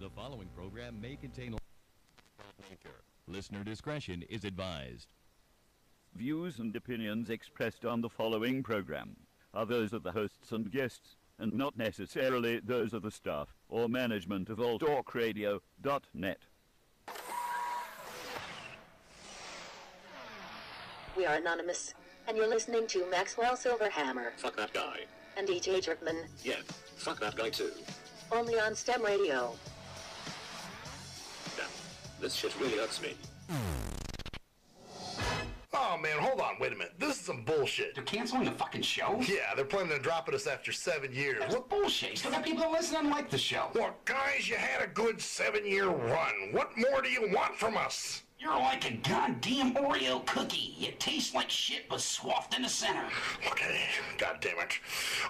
The following program may contain listener discretion is advised. Views and opinions expressed on the following program are those of the hosts and guests, and not necessarily those of the staff or management of alltalkradio.net. We are anonymous, and you're listening to Maxwell Silverhammer. Fuck that guy. And DJ Jerkman. Yeah, fuck that guy too. Only on STEM Radio. Damn, this shit really hurts me. Oh man, hold on, wait a minute. This is some bullshit. They're canceling the fucking show? Yeah, they're planning on dropping us after 7 years. That's bullshit. You still got people that listen and like the show. Look, guys, you had a good 7-year run. What more do you want from us? You're like a goddamn Oreo cookie. You taste like shit but swathed in the center. Okay, goddamn it.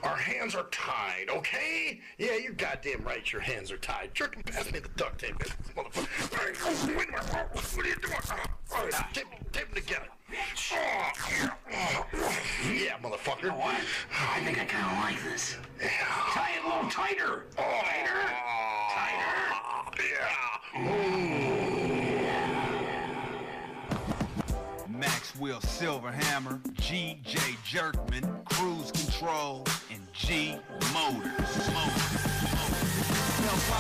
Our hands are tied, okay? Yeah, you're goddamn right, your hands are tied. Jerk, pass me the duct tape, motherfucker. Wait a minute, what are you doing? Tape them together. Yeah, motherfucker. You know what? I think I kind of like this. Yeah. Tie it a little tighter. Tighter. Yeah. Maxwell Silverhammer, G.J. Jerkman, Cruise Control, and G Motors.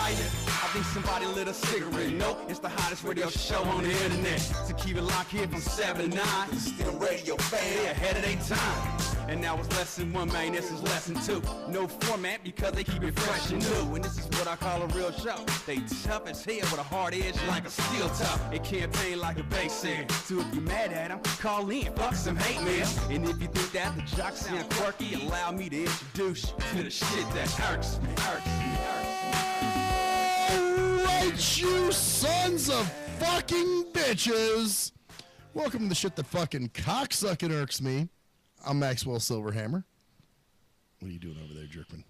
I think somebody lit a cigarette. No, it's the hottest radio show on the internet. So keep it locked here from 7 to 9. STIM radio fan, they ahead of their time. And now it's lesson 1, man, this is lesson 2. No format because they keep it fresh and new. And this is what I call a real show. They tough as hell with a hard edge like a steel top. They campaign like a bass end. So if you're mad at them, call in, fuck some hate mail. And if you think that the jocks sound quirky, allow me to introduce you to the shit that irks me. Alright, you sons of fucking bitches. Welcome to the shit that fucking cocksucking irks me. I'm Maxwell Silverhammer. What are you doing over there, Jerkman?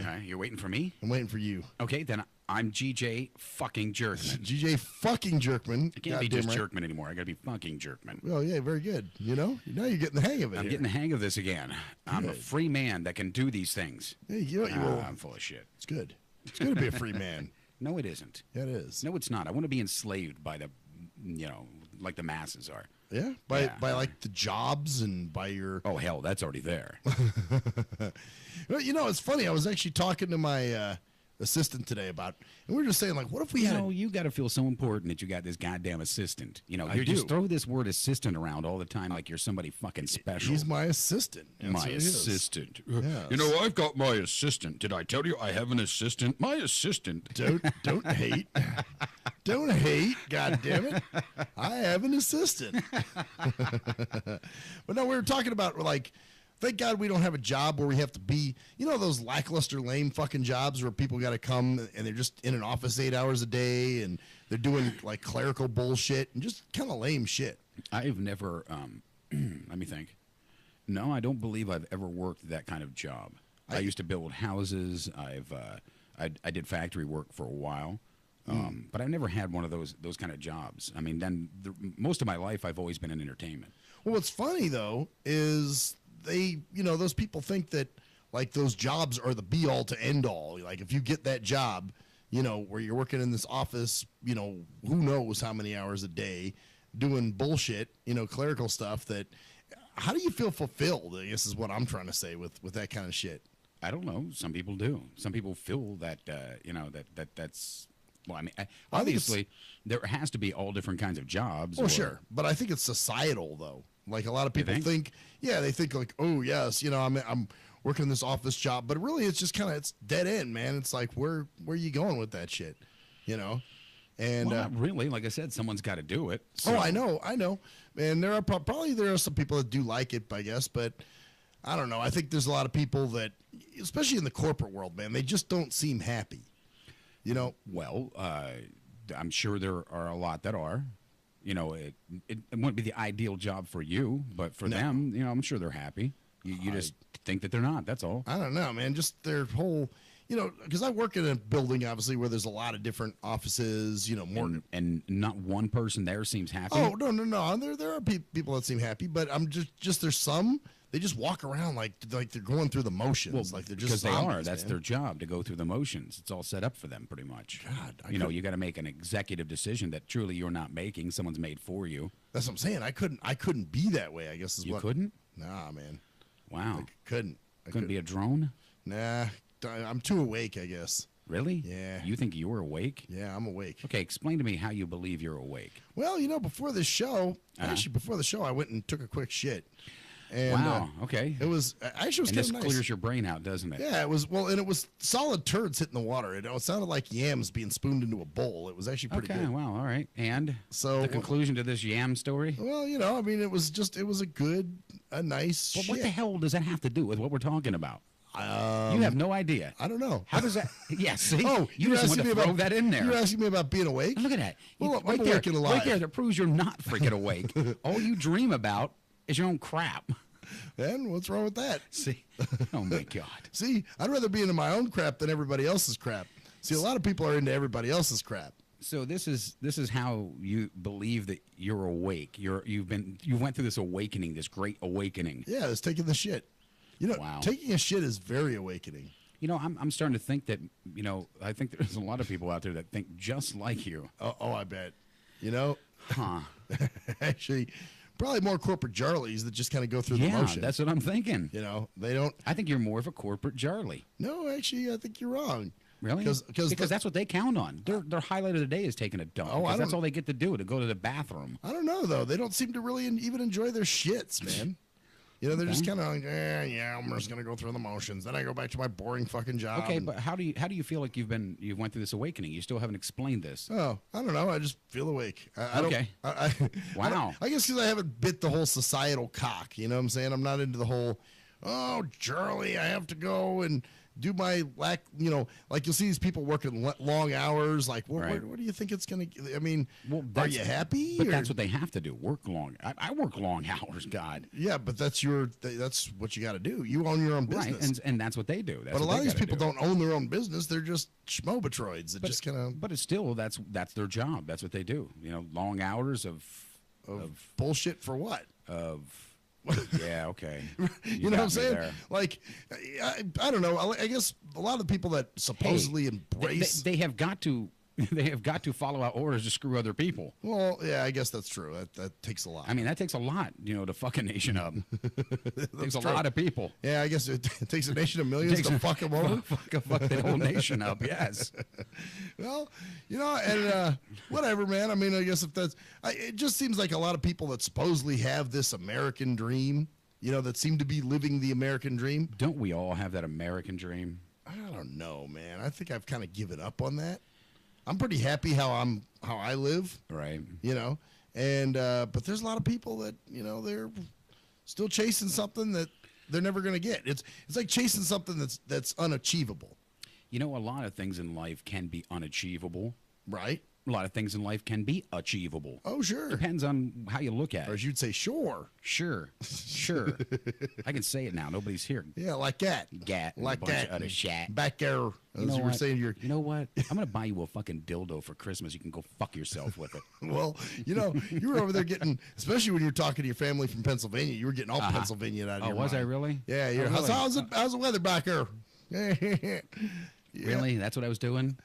Huh? You're waiting for me? I'm waiting for you. Okay, then I'm GJ fucking Jerkman. GJ fucking Jerkman. I can't be just Jerkman anymore. I gotta be fucking Jerkman. Oh, yeah, very good. You know? Now you're getting the hang of it. I'm getting the hang of this again. Good. I'm a free man that can do these things. Hey, you know, I'm full of shit. It's good. It's good to be a free man. No, it isn't. Yeah, it is. No, it's not. I want to be enslaved by the, like the masses are. Yeah? By like the jobs and by your... Oh, hell, that's already there. You know, it's funny. I was actually talking to my assistant today about... And we were just saying, like, what if we had... You got to feel so important that you got this goddamn assistant. You know, you do. just throw this word assistant around all the time like you're somebody fucking special. He's my assistant. My assistant. Yes. You know, I've got my assistant. Did I tell you I have an assistant? My assistant. Don't hate. Don't hate, goddammit. I have an assistant. But no, we were talking about, like, thank God we don't have a job where we have to be, you know, those lackluster, lame fucking jobs where people got to come and they're just in an office 8 hours a day and they're doing, like, clerical bullshit and just kind of lame shit. I've never, let me think. No, I don't believe I've ever worked that kind of job. I used to build houses. I did factory work for a while. But I've never had one of those kind of jobs. I mean, most of my life I've always been in entertainment. Well, what's funny, though, is those people think that, like, those jobs are the be-all to end-all. Like, if you get that job, you know, where you're working in this office, you know, who knows how many hours a day doing bullshit, you know, clerical stuff that, how do you feel fulfilled, I guess is what I'm trying to say with that kind of shit. I don't know. Some people do. Some people feel that, that's... Well, I mean, obviously, there has to be all different kinds of jobs. Well, sure. But I think it's societal, though. Like, a lot of people think, they think like, oh, yes, you know, I'm working this office job. But really, it's just kind of, it's dead end, man. It's like, where are you going with that shit, you know? And not really. Like I said, someone's got to do it. So. Oh, I know. And there are probably some people that do like it, I guess. But I don't know. I think there's a lot of people that, especially in the corporate world, man, they just don't seem happy. You know, well, I'm sure there are a lot that are. You know, it wouldn't be the ideal job for you, but for them, you know, I'm sure they're happy. You just think that they're not. That's all. I don't know, man. Just their whole, you know, because I work in a building, obviously, where there's a lot of different offices, you know, more. And not one person there seems happy. Oh, no. There are people that seem happy, but I'm just there's some, they just walk around like they're going through the motions. Like they're just because they are. zombies, That's man. their job, to go through the motions. It's all set up for them, pretty much. God, you know, you got to make an executive decision that truly you're not making. Someone's made for you. That's what I'm saying. I couldn't be that way, I guess is You what. couldn't? Nah, man. Wow. I couldn't. Couldn't be a drone? Nah, I'm too awake, I guess. Really? Yeah. You think you're awake? Yeah, I'm awake. Okay, explain to me how you believe you're awake. Well, you know, before the show, I went and took a quick shit. And, wow. Okay. It was actually and kind this of nice. clears your brain out, doesn't it? Yeah, it was. Well, and it was solid turds hitting the water. It sounded like yams being spooned into a bowl. It was actually pretty Okay. good. Wow. All right. And so the conclusion to this yam story? Well, you know, I mean, it was a nice. Well, what the hell does that have to do with what we're talking about? You Um, have no idea. I don't know. How does that? Yeah, see? Oh, you just want to throw that in there. You're asking me about being awake? Look at that. Well, right I'm there, awake and alive. right there, that proves you're not freaking awake. All you dream about is your own crap. And what's wrong with that? See? Oh, my God. See, I'd rather be into my own crap than everybody else's crap. See, a lot of people are into everybody else's crap. So this is how you believe that you're awake. You went through this awakening, this great awakening. Yeah, it's taking the shit. You know, Wow. taking a shit is very awakening. You know, I'm starting to think that, you know, I think there's a lot of people out there that think just like you. Oh, I bet. You know? Huh. Actually, probably more corporate jarlies that just kind of go through the motion. That's what I'm thinking. You know, they don't. I think you're more of a corporate Jarly. No, actually, I think you're wrong. Really? Because that's what they count on. Their highlight of the day is taking a dump. Oh, That's all they get to do, to go to the bathroom. I don't know, though. They don't seem to really even enjoy their shits, man. You know, they're just kind of like, yeah, I'm just gonna go through the motions. Then I go back to my boring fucking job. Okay, but how do you feel like you went through this awakening? You still haven't explained this. Oh, I don't know. I just feel awake. I Okay. Wow. I guess because I haven't bit the whole societal cock. You know what I'm saying? I'm not into the whole, oh, Charlie, I have to go and do my you know, like you'll see these people working long hours. Like, what do you think it's going to, I mean, are you happy? But that's what they have to do, work long. I work long hours, God. Yeah, but that's what you got to do. You own your own business. Right, and that's what they do. That's but a lot what of these they people do. don't own their own business. They're just schmobatroids that just kind of. But it's still, that's their job. That's what they do. You know, long hours of bullshit for what? Yeah, okay. You know what I'm saying? There. Like, I don't know. I guess a lot of the people that supposedly embrace they have got to follow out orders to screw other people. Well, yeah, I guess that's true. That takes a lot. I mean, that takes a lot, you know, to fuck a nation up. It takes a lot of people. Yeah, I guess it takes a nation of millions to fuck them over. Fuck the whole nation up, yes. Well, you know, and whatever, man. I mean, I guess if it just seems like a lot of people that supposedly have this American dream, you know, that seem to be living the American dream. Don't we all have that American dream? I don't know, man. I think I've kind of given up on that. I'm pretty happy how I live. Right. You know, and but there's a lot of people that, you know, they're still chasing something that they're never going to get. It's like chasing something that's unachievable. You know, a lot of things in life can be unachievable. Right. A lot of things in life can be achievable. Oh, sure. Depends on how you look at it. Or as you'd say, sure. Sure. I can say it now. Nobody's here. Yeah, like that. Gat. Like a bunch that. Of other shit. Back there. You know you were saying, You know what? I'm going to buy you a fucking dildo for Christmas. You can go fuck yourself with it. Well, you know, you were over there getting, especially when you're talking to your family from Pennsylvania, you were getting all Pennsylvania out of your was mind. I really? Yeah. You're, really? How's the weather back there? Yeah. Really? That's what I was doing?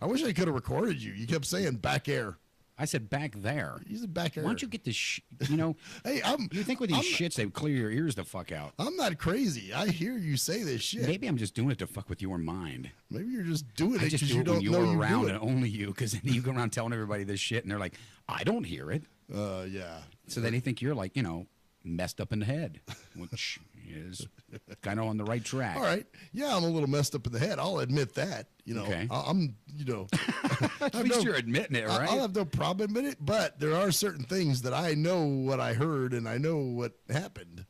I wish I could have recorded you. You kept saying back air. I said back there. You said back air. Why don't you get this, you know? Hey, you think with these shits, they clear your ears the fuck out. I'm not crazy. I hear you say this shit. Maybe I'm just doing it to fuck with your mind. Maybe you're just doing it because you don't know you're around do it. and only you, because then you go around telling everybody this shit, and they're like, I don't hear it. Yeah. So then they think you're like, you know, messed up in the head, which is kind of on the right track. All right. Yeah, I'm a little messed up in the head. I'll admit that. You know, okay. I'm, you know. At least you're admitting it, right? I'll have no problem admitting it, but there are certain things that I know what I heard and I know what happened.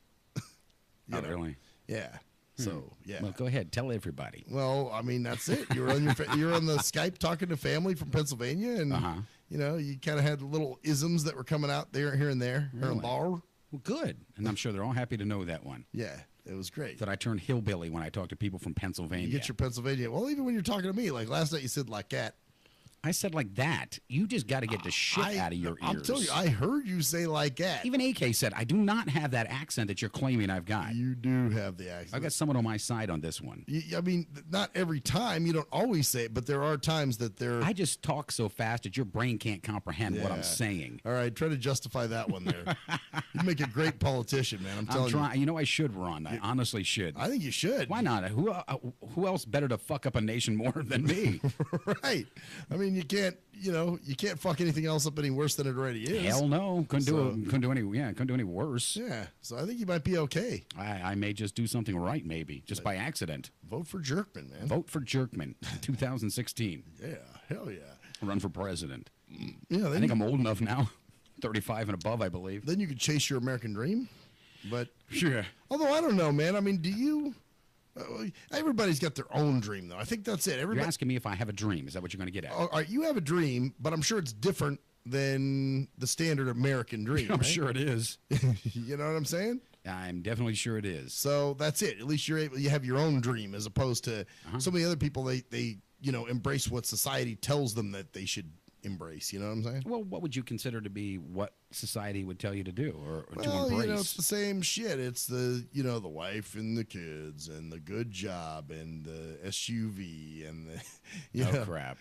Oh, really? Yeah. So, yeah. Well, go ahead. Tell everybody. Well, I mean, that's it. You're on you're on the Skype talking to family from Pennsylvania, and, you know, you kind of had little isms that were coming out there, here and there. Really? Well, good. And I'm sure they're all happy to know that one. Yeah. It was great. That I turn hillbilly when I talk to people from Pennsylvania. You get your Pennsylvania. Well, even when you're talking to me, like last night, you said like that. I said like that. You just got to get the shit out of your ears. I'm telling you, I heard you say like that. Even AK said, I do not have that accent that you're claiming I've got. You do have the accent. I've got someone on my side on this one. I mean, not every time. You don't always say it, but there are times that there. I just talk so fast that your brain can't comprehend what I'm saying. All right, try to justify that one there. You make a great politician, man. I'm telling you. You know, I should run. I honestly should. I think you should. Why not? Who else better to fuck up a nation more than me? Right. I mean, you can't. You can't fuck anything else up any worse than it already is. Hell no. Couldn't do any worse. Yeah. So I think you might be okay. I may just do something right, maybe, just by accident. Vote for Jerkman, man. Vote for Jerkman, 2016. Yeah. Hell yeah. Run for president. Yeah. I think I'm old enough now. 35 and above, I believe. Then you could chase your American dream. But sure. Although I don't know, man. I mean, do you? Everybody's got their own dream, though. I think that's it. You're asking me if I have a dream. Is that what you're going to get at? All right, you have a dream, but I'm sure it's different than the standard American dream. I'm right? sure it is. You know what I'm saying? I'm definitely sure it is. So that's it. At least you have your own dream, as opposed to so many other people. They embrace what society tells them that they should embrace. You know what I'm saying? Well, what would you consider to be what society would tell you to do or to Well, embrace? it's the same shit. It's the the wife and the kids and the good job and the SUV and the crap.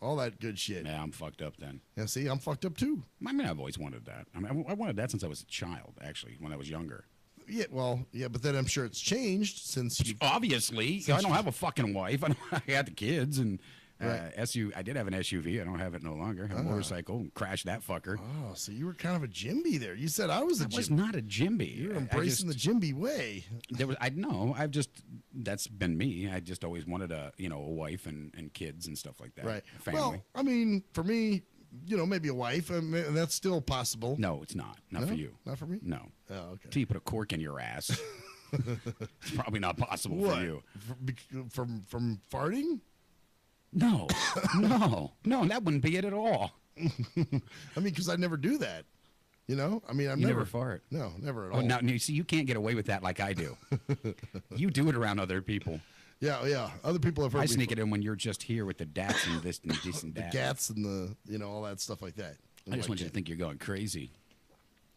All that good shit. Yeah, I'm fucked up then. Yeah, see, I'm fucked up too. I mean, I've always wanted that. I mean, I wanted that since I was a child, actually, when I was younger. Yeah, well, yeah, but then I'm sure it's changed since you. Obviously, I don't have a fucking wife. I had the kids and. Right. I did have an SUV. I don't have it no longer. I have a motorcycle and crashed that fucker. Oh, so you were kind of a Jimby there. You said I was a Jimby. I was not a Jimby. You were embracing the Jimby way. That's been me. I just always wanted a wife and kids and stuff like that. Right. Family. Well, I mean, for me, maybe a wife, and that's still possible. No, it's not. Not for you. Not for me? No. Oh, okay. Till you put a cork in your ass. It's probably not possible What? for you. From farting? No, no, that wouldn't be it at all. I mean, because I never do that. I mean, You never fart. No, never at all. Oh, now you see, you can't get away with that like I do. You do it around other people. Yeah. Other people have heard I me sneak it in when you're just here with the dats and this and decent the dats. gats and the all that stuff like that. I just want you to think you're going crazy.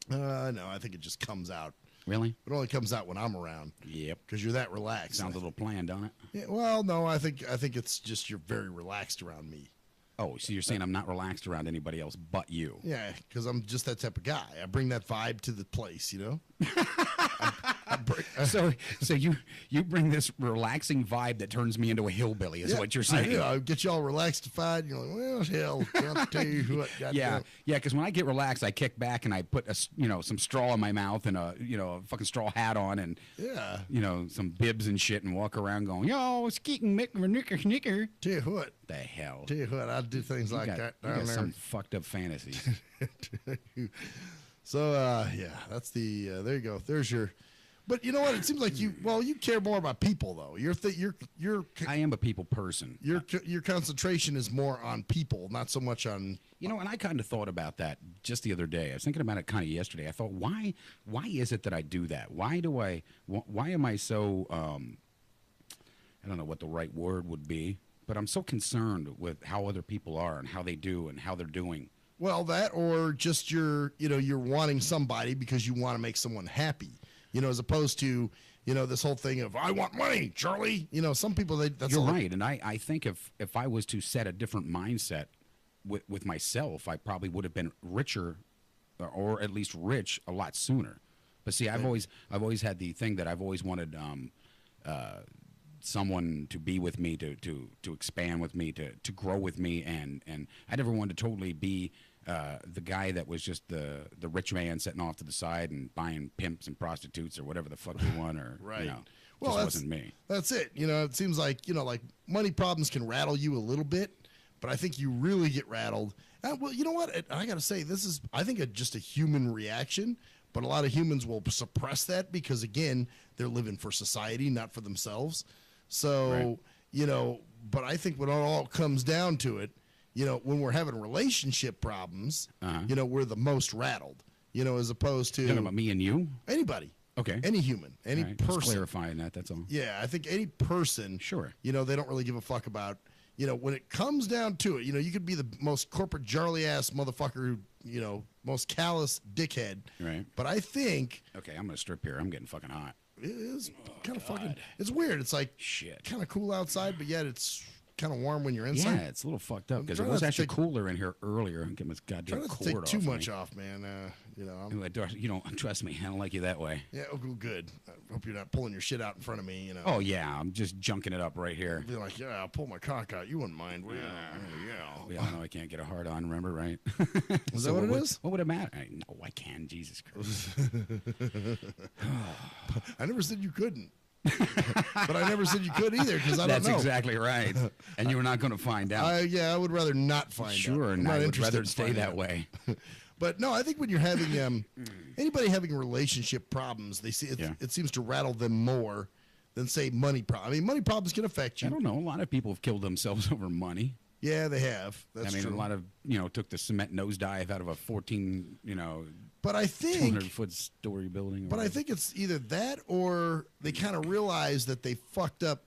No, I think it just comes out. Really? It only comes out when I'm around. Yep. Because you're that relaxed. Sounds a little planned, don't it? Yeah, well, no, I think it's just you're very relaxed around me. Oh, so you're saying I'm not relaxed around anybody else but you? Yeah, because I'm just that type of guy. I bring that vibe to the place, So you bring this relaxing vibe that turns me into a hillbilly, is what you're saying? I get you all relaxed and you're like, well, hell, I'll tell you what. Yeah, because when I get relaxed, I kick back and I put some straw in my mouth and a fucking straw hat on and some bibs and shit and walk around going, yo, skeeting knicker. Tell you what. The hell. Tell you what, I'd do things like that down there. Some fucked up fantasies. So that's the there you go. There's your. But you know what? It seems like you care more about people though. I am a people person. Your concentration is more on people, not so much on. And I kind of thought about that just the other day. I was thinking about it kind of yesterday. I thought, why is it that I do that? Why am I so I don't know what the right word would be, but I'm so concerned with how other people are and how they do and how they're doing. Well, that or just you're wanting somebody because you want to make someone happy. As opposed to, this whole thing of, I want money, Charlie. Some people, that's You're right. And I think if I was to set a different mindset with myself, I probably would have been richer or at least rich a lot sooner. But see, I've always had the thing that I've always wanted someone to be with me, to expand with me, to grow with me. And I never wanted to totally be the guy that was just the rich man sitting off to the side and buying pimps and prostitutes or whatever the fuck they want, or right. Well, just wasn't me. That's it. It seems like like money problems can rattle you a little bit, but I think you really get rattled. Well, you know what? I got to say, this is I think just a human reaction, but a lot of humans will suppress that because again, they're living for society, not for themselves. So right. But I think when it all comes down to it. When we're having relationship problems, we're the most rattled, as opposed to. You're talking about me and you? Anybody. Okay. Any human, any All right, person. just clarifying that. That's all. Yeah, I think any person. Sure. You know, they don't really give a fuck about. You know, when it comes down to it, you know, you could be the most corporate jarly ass motherfucker, you know, most callous dickhead. Right. But I think Okay, I'm gonna strip here. I'm getting fucking hot. it is kind of fucking. It's weird. It's like Shit. kind of cool outside, but yet it's kind of warm when you're inside. Yeah, it's a little fucked up because it trying was not to actually take- cooler in here earlier. I'm getting this Try goddamn not to cord take off too me. much off, man. You know, You don't trust me. I don't like you that way. yeah, oh, good. I hope you're not pulling your shit out in front of me. You know. Oh yeah, I'm just junking it up right here. Be like, yeah, I'll pull my cock out. You wouldn't mind, will you? Yeah. We all know I can't get a hard on. Remember, right? Is that what it is? What would it matter? No, I can. Jesus Christ. I never said you couldn't. But I never said you could either because I don't That's know. exactly right. And you were not going to find out. I would rather not find out. Sure, I'm and not I would interested rather in stay finding that out. way. But no, I think when you're having anybody having relationship problems, they see it seems to rattle them more than say money problems. I mean, money problems can affect you. I don't know. A lot of people have killed themselves over money. Yeah, they have. That's I mean, true. a lot of took the cement nosedive out of a 14 But I think 200-foot story building. But I think it's either that or they kind of realize that they fucked up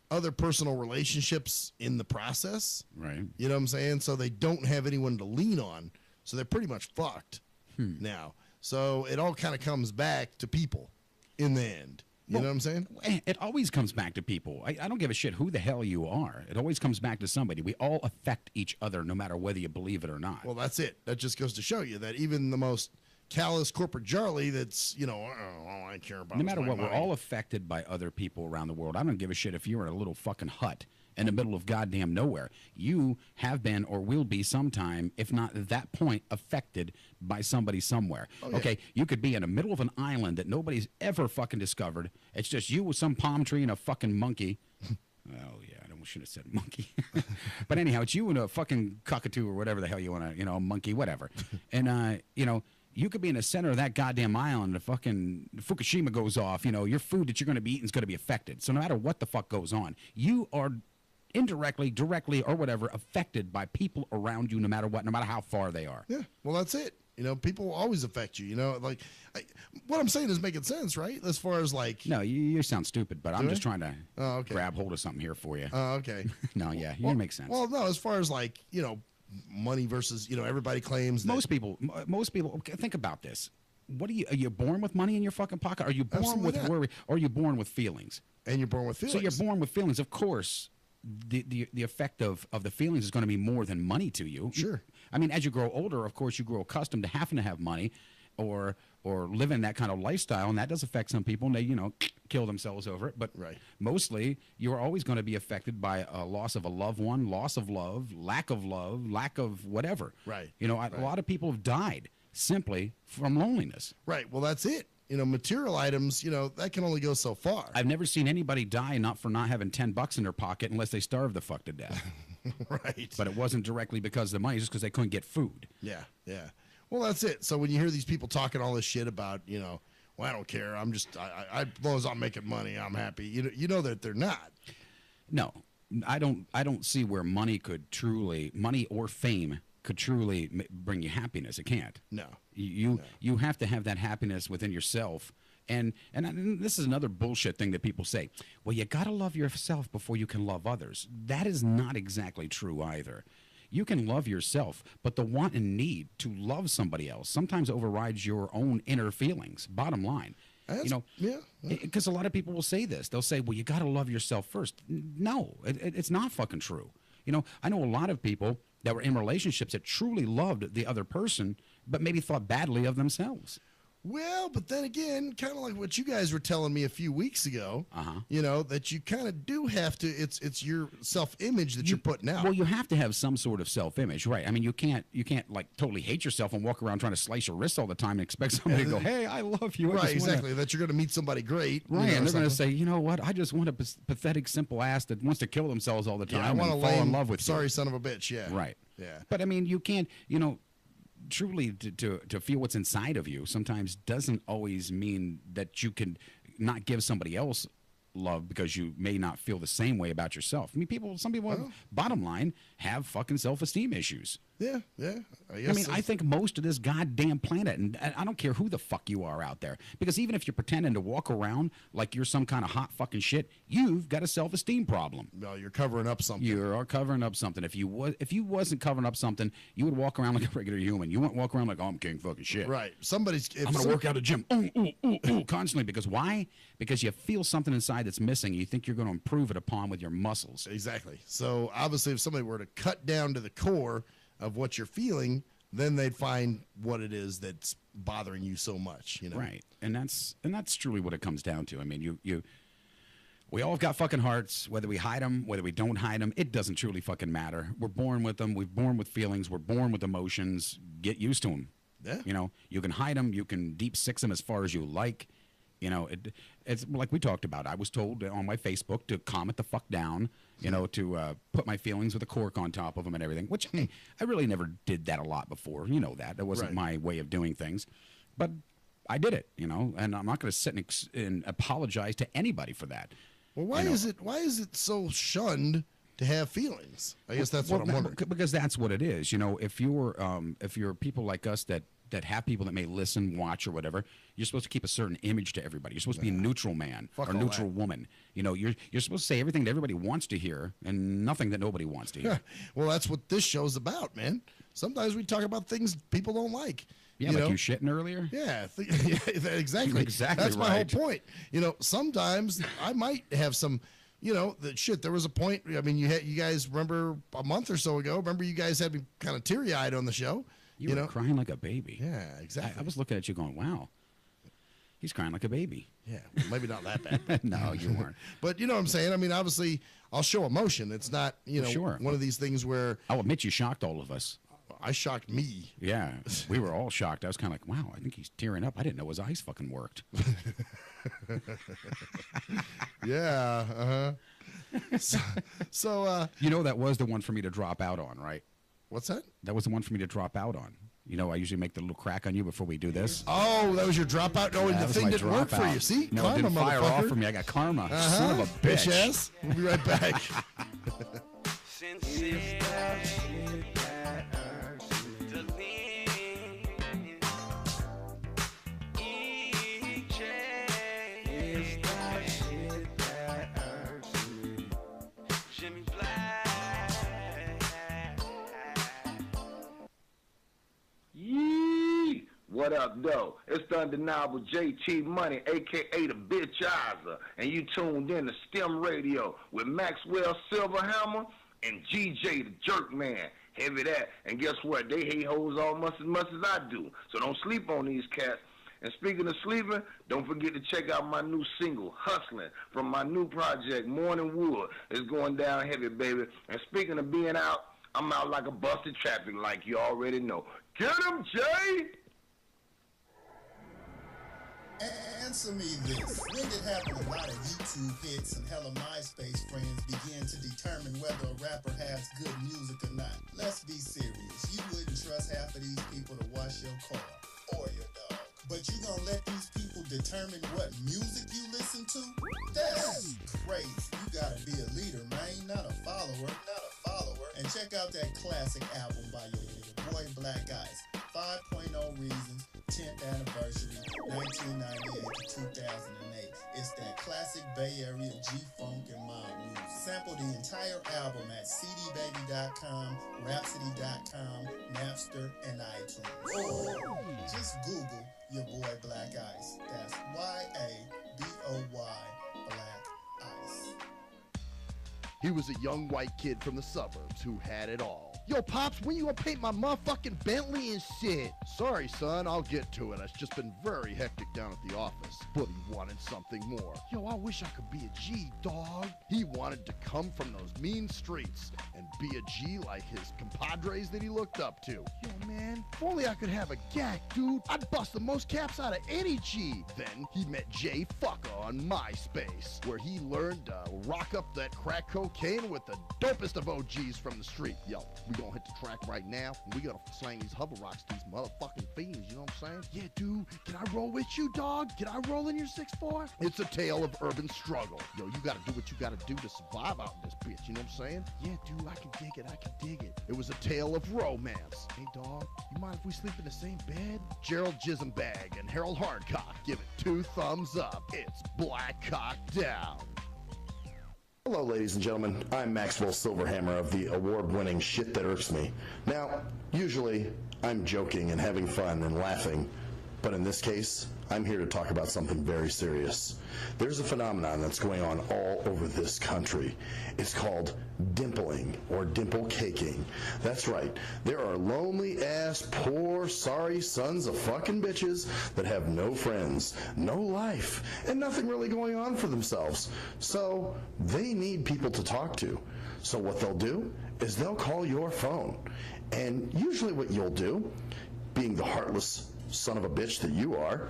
other personal relationships in the process. Right. You know what I'm saying? So they don't have anyone to lean on. So they're pretty much fucked now. So it all kind of comes back to people in the end. You know what I'm saying? It always comes back to people. I don't give a shit who the hell you are. It always comes back to somebody. We all affect each other no matter whether you believe it or not. Well, that's it. That just goes to show you that even the most callous corporate jarly that's, all I care about No is matter my what, money. we're all affected by other people around the world. I don't give a shit if you're in a little fucking hut in the middle of goddamn nowhere. You have been or will be sometime, if not at that point, affected by somebody somewhere. Oh, yeah. Okay, you could be in the middle of an island that nobody's ever fucking discovered. It's just you with some palm tree and a fucking monkey. Oh, yeah, I should have said monkey. But anyhow, it's you and a fucking cockatoo or whatever the hell you want to, a monkey, whatever. And, you could be in the center of that goddamn island. The fucking Fukushima goes off. Your food that you're going to be eating is going to be affected. So no matter what the fuck goes on, you are indirectly, directly, or whatever affected by people around you, no matter what, no matter how far they are. Yeah, well, that's it. People always affect you. What I'm saying is making sense, right? As far as like. No, you sound stupid, but I'm just trying to grab hold of something here for you. Oh, okay. No, yeah, you make sense. Well, no, as far as like money versus everybody claims that, most people. Okay, think about this. Are you born with money in your fucking pocket? Are you born Absolutely with not. worry? Or are you born with feelings? And you're born with feelings. So you're born with feelings, of course. The effect of the feelings is going to be more than money to you. Sure. I mean, as you grow older, of course, you grow accustomed to having to have money, or living that kind of lifestyle, and that does affect some people, and they kill themselves over it. But mostly, you're always going to be affected by a loss of a loved one, loss of love, lack of whatever. Right. A lot of people have died simply from loneliness. Right. Well, that's it. Material items, that can only go so far. I've never seen anybody die not having $10 in their pocket unless they starve the fuck to death. Right. But it wasn't directly because of the money, just because they couldn't get food. Yeah, yeah. Well, that's it. So when you hear these people talking all this shit about, well, I don't care. I'm just, as long as I'm making money, I'm happy. You know that they're not. No, I don't see where money or fame could truly bring you happiness. It can't. No. You have to have that happiness within yourself. And this is another bullshit thing that people say. Well, you got to love yourself before you can love others. That is not exactly true either. You can love yourself, but the want and need to love somebody else sometimes overrides your own inner feelings. Bottom line. Because a lot of people will say this. They'll say, well, you got to love yourself first. No, it's not fucking true. I know a lot of people that were in relationships that truly loved the other person, but maybe thought badly of themselves. Well, but then again, kind of like what you guys were telling me a few weeks ago, that you kind of do have to, it's your self-image that you're putting out. Well, you have to have some sort of self-image, right? I mean, you can't like totally hate yourself and walk around trying to slice your wrists all the time and expect somebody to go, hey, I love you. Right, exactly. That you're going to meet somebody great. Right, and they're going to say, you know what, I just want a pathetic, simple ass that wants to kill themselves all the time I want to fall in love with sorry you. son of a bitch, yeah. Right. Yeah. But, I mean, you can't, truly to feel what's inside of you sometimes doesn't always mean that you can not give somebody else love because you may not feel the same way about yourself. I mean, some people, bottom line, have fucking self-esteem issues. Yeah. I mean, I think most of this goddamn planet, and I don't care who the fuck you are out there, because even if you're pretending to walk around like you're some kind of hot fucking shit, you've got a self-esteem problem. Well, you're covering up something. You are covering up something. If you wasn't covering up something, you would walk around like a regular human. You wouldn't walk around like, oh, I'm king fucking shit. Right. I'm gonna work out at the gym. Constantly. Because why? Because you feel something inside that's missing. And you think you're going to improve it upon with your muscles. Exactly. So obviously, if somebody were to cut down to the core of what you're feeling, then they'd find what it is that's bothering you so much. You know. Right. And that's truly what it comes down to. I mean, we all got fucking hearts, whether we hide them, whether we don't hide them. It doesn't truly fucking matter. We're born with them. We're born with feelings. We're born with emotions. Get used to them. Yeah. You know, you can hide them. You can deep six them as far as you like. You know, it's like we talked about. I was told on my Facebook to calm it the fuck down, you know, to put my feelings with a cork on top of them and everything, which I really never did that a lot before. You know that. That wasn't my way of doing things. But I did it, you know, and I'm not going to sit and apologize to anybody for that. Well, why is it so shunned to have feelings? I guess that's what I'm wondering. Because that's what it is. You know, if you're people like us that have people that may listen, watch, or whatever, you're supposed to keep a certain image to everybody. You're supposed to be a neutral man or neutral woman. You know, you're supposed to say everything that everybody wants to hear and nothing that nobody wants to hear. Well, that's what this show's about, man. Sometimes we talk about things people don't like. Yeah, like you shitting earlier? Yeah, exactly. That's my whole point. You know, sometimes I might have some, you know, there was a point, I mean, you guys remember a month or so ago, you guys had me kind of teary-eyed on the show. You were crying like a baby. Yeah, exactly. I was looking at you going, wow, he's crying like a baby. Yeah, well, maybe not that bad. No, you weren't. But you know what I'm saying? I mean, obviously, I'll show emotion. It's not, you know, one of these things where... I'll admit you shocked all of us. I shocked me. Yeah, we were all shocked. I was kind of like, wow, I think he's tearing up. I didn't know his eyes fucking worked. Yeah, So, you know, that was the one for me to drop out on, right? What's that? That was the one for me to drop out on. You know, I usually make the little crack on you before we do this. Oh, that was your dropout? No, and the thing didn't work for you. See? No, karma, it didn't fire off motherfucker. for me. I got karma. Son of a bitch. Bitch-ass. We'll be right back. What up, though? It's the undeniable JT Money, a.k.a. the Bitchizer, and you tuned in to STIM Radio with Maxwell Silverhammer and GJ the Jerkman. Heavy that, and guess what? They hate hoes almost as much as I do, so don't sleep on these cats. And speaking of sleeping, don't forget to check out my new single, Hustling, from my new project, Morning Wood. It's going down heavy, baby. And speaking of being out, I'm out like a busted traffic like you already know. Get him, Jay! Answer me this. When did having a lot of YouTube hits and hella MySpace friends begin to determine whether a rapper has good music or not? Let's be serious. You wouldn't trust half of these people to wash your car or your dog. But you gonna let these people determine what music you listen to? That's crazy. You gotta be a leader, man, not a follower. And check out that classic album by your boy Black Ice, 5.0 Reasons, 10th anniversary, 1998 to 2008. It's that classic Bay Area G-Funk and mob music. Sample the entire album at cdbaby.com, rhapsody.com, Napster, and iTunes. Or just Google your boy Black Ice. That's Y-A-B-O-Y, Black Ice. He was a young white kid from the suburbs who had it all. Yo, Pops, when you gonna paint my motherfucking Bentley and shit? Sorry, son, I'll get to it. It's just been very hectic down at the office. But he wanted something more. Yo, I wish I could be a G, dog. He wanted to come from those mean streets and be a G like his compadres that he looked up to. Yo, man, if only I could have a gag, dude. I'd bust the most caps out of any G. Then he met Jay Fucker on MySpace, where he learned to rock up that crack cocaine with the dopest of OGs from the street. Yo, we gonna hit the track right now, and we gonna slang these hover rocks to these motherfucking fiends, you know what I'm saying? Yeah, dude, can I roll with you, dog? Can I roll in your 6'4"? It's a tale of urban struggle. Yo, you gotta do what you gotta do to survive out in this bitch, you know what I'm saying? Yeah, dude, I can dig it. It was a tale of romance. Hey, dog, you mind if we sleep in the same bed? Gerald Jisenbag and Harold Hardcock give it 2 thumbs up. It's Black Cock Down. Hello, ladies and gentlemen. I'm Maxwell Silverhammer of the award-winning Shit That Irks Me. Now, usually, I'm joking and having fun and laughing, but in this case, I'm here to talk about something very serious. There's a phenomenon that's going on all over this country. It's called dimpling or dimple caking. That's right. There are lonely-ass, poor, sorry sons of fucking bitches that have no friends, no life, and nothing really going on for themselves. So they need people to talk to. So what they'll do is they'll call your phone. And usually what you'll do, being the heartless son of a bitch that you are,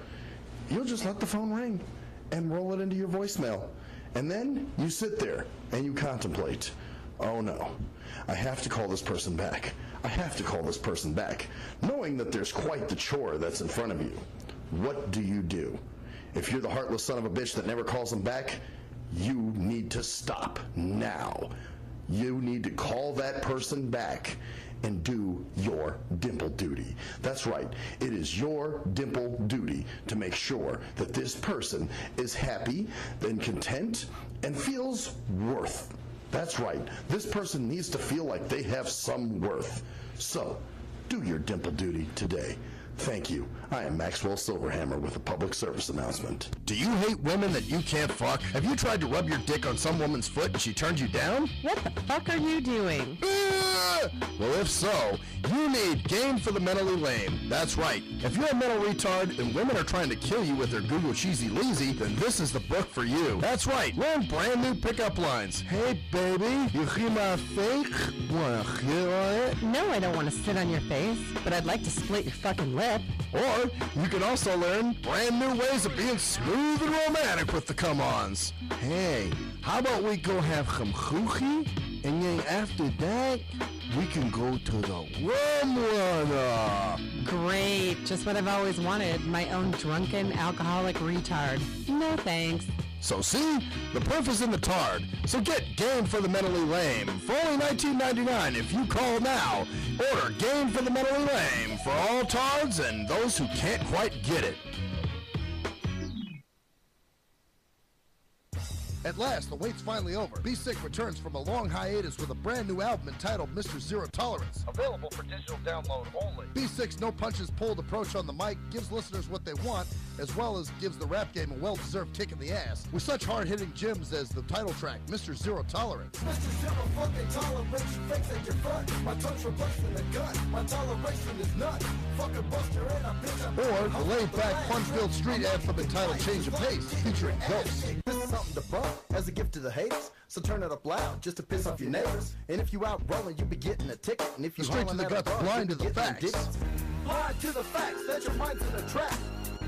you'll just let the phone ring and roll it into your voicemail. And then you sit there and you contemplate, oh no, I have to call this person back. I have to call this person back, knowing that there's quite the chore that's in front of you. What do? If you're the heartless son of a bitch that never calls them back, you need to stop now. You need to call that person back and do your dimple duty. That's right. It is your dimple duty to make sure that this person is happy and content and feels worth. That's right. This person needs to feel like they have some worth. So, do your dimple duty today. Thank you. I am Maxwell Silverhammer with a public service announcement. Do you hate women that you can't fuck? Have you tried to rub your dick on some woman's foot and she turned you down? What the fuck are you doing? Well, if so, you need Game for the Mentally Lame. That's right. If you're a mental retard and women are trying to kill you with their Google Cheesy Leezy, then this is the book for you. That's right. Learn brand new pickup lines. Hey, baby, you hear my fake? Wanna hit on it? No, I don't want to sit on your face, but I'd like to split your fucking lip. Or you can also learn brand new ways of being smooth and romantic with the come-ons. Hey, how about we go have some choochie, and then after that, we can go to the rum runner. Great, just what I've always wanted, my own drunken alcoholic retard. No thanks. So see, the proof is in the tard. So get Game for the Mentally Lame for only $19.99 if you call now. Order Game for the Mentally Lame for all tards and those who can't quite get it. At last, the wait's finally over. Be Sick returns from a long hiatus with a brand new album entitled Mr. Zero Tolerance. Available for digital download only. Be Sick's no punches pulled approach on the mic gives listeners what they want, as well as gives the rap game a well-deserved kick in the ass, with such hard-hitting gems as the title track, Mr. Zero Tolerance. Mr. Zero fucking tolerance, fakes at your front. My tongue's replacing the gun. My toleration is none. Fucking buster and a bitch. Or the laid-back, fun-filled street anthem entitled Change of Pace, featuring Ghost. This is something to bump as a gift to the haters. So turn it up loud just to piss off your neighbors. And if you out rolling, you be getting a ticket. And if you straight to the guts, blind to the facts. Blind to the facts that your mind's in a trap.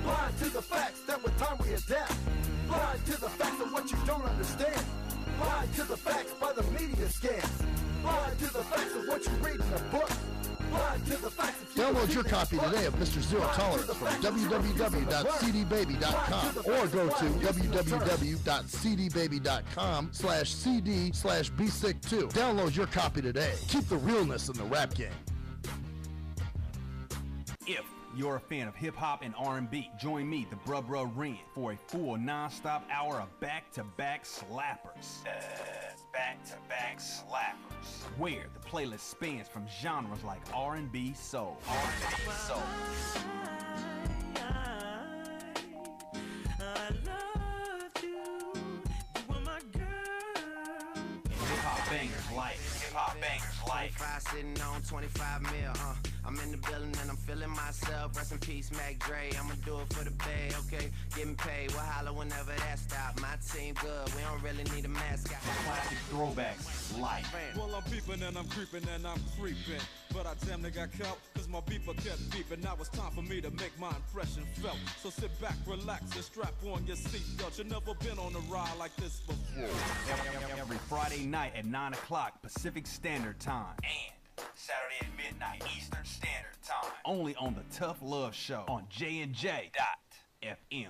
Blind to the facts that with time we adapt. Blind to the facts of what you don't understand. Blind to the facts by the media scans. Blind to the facts of what you read in a book. Blind to the facts of Download your copy today of Mr. Zero Tolerance from www.cdbaby.com or go to www.cdbaby.com/cd/bsick2. Download your copy today. Keep the realness in the rap game. If you're a fan of hip-hop and R&B, join me, the Bruh Ren, for a full non-stop hour of back-to-back slappers. Back-to-back slappers. Where the playlist spans from genres like R&B, soul. R&B, soul. Hip-hop bangers like. 25 sitting on 25 mil, I'm in the building and I'm feeling myself. Rest in peace, Mac Dre. I'ma do it for the pay, okay? Getting paid, we'll holler whenever that stop. My team good, we don't really need a mascot. Classic throwbacks like. Well, I'm peeping and I'm creeping and I'm creeping. But I damn near got caught, cause my beeper kept beeping. Now it's time for me to make my impression felt. So sit back, relax, and strap on your seatbelt. You've never been on a ride like this before. Every Friday night at 9 o'clock Pacific Standard Time. And Saturday at midnight Eastern Standard Time. Only on the Tough Love Show on JNJ.FM.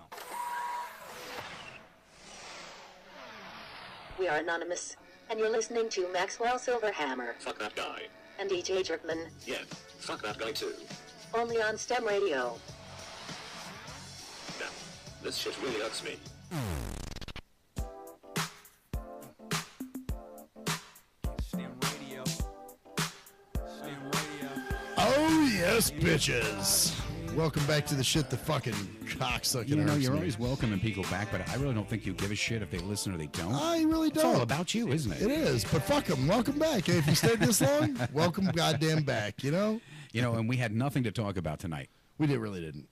We are anonymous, and you're listening to Maxwell Silverhammer. Fuck that guy. And DJ Jerkman. Yeah, fuck that guy too. Only on STEM Radio. Now, this shit really hurts me. Oh, yes, bitches. Welcome back to the shit that fucking cocksucking You know, hurts you're me. always welcoming people back, but I really don't think you give a shit if they listen or they don't. I really don't. It's all about you, isn't it? It is, but fuck them. Welcome back. Hey, if you stayed this long, welcome goddamn back, you know? You know, and we had nothing to talk about tonight. We really didn't.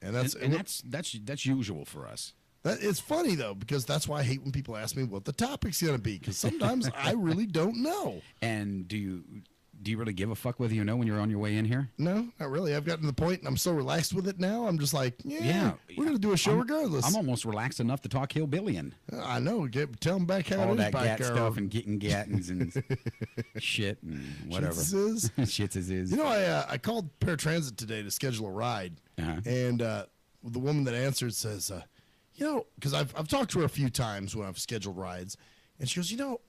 And that's usual for us. It's funny, though, because that's why I hate when people ask me what the topic's going to be, because sometimes I really don't know. And do you really give a fuck whether you know when you're on your way in here? No, not really. I've gotten to the point, and I'm so relaxed with it now. I'm just like, yeah. We're going to do a show regardless. I'm almost relaxed enough to talk hillbillyin'. I know. Tell them back how all it is that back gat stuff and getting gattins and shit and whatever. Shits is. You know, I called paratransit today to schedule a ride, and the woman that answered says, you know, because I've talked to her a few times when I've scheduled rides, and she goes, you know,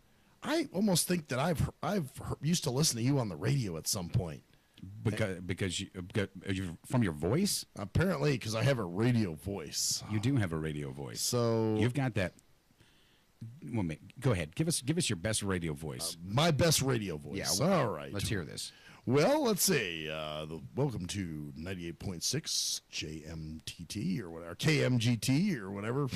I almost think that I've used to listen to you on the radio at some point. Because you from your voice? Apparently, because I have a radio voice. You do have a radio voice. So you've got that. Well, go ahead. Give us your best radio voice. My best radio voice. Yeah. All right. Let's hear this. Well, let's see. Welcome to 98.6 JMTT or whatever, KMGT or whatever.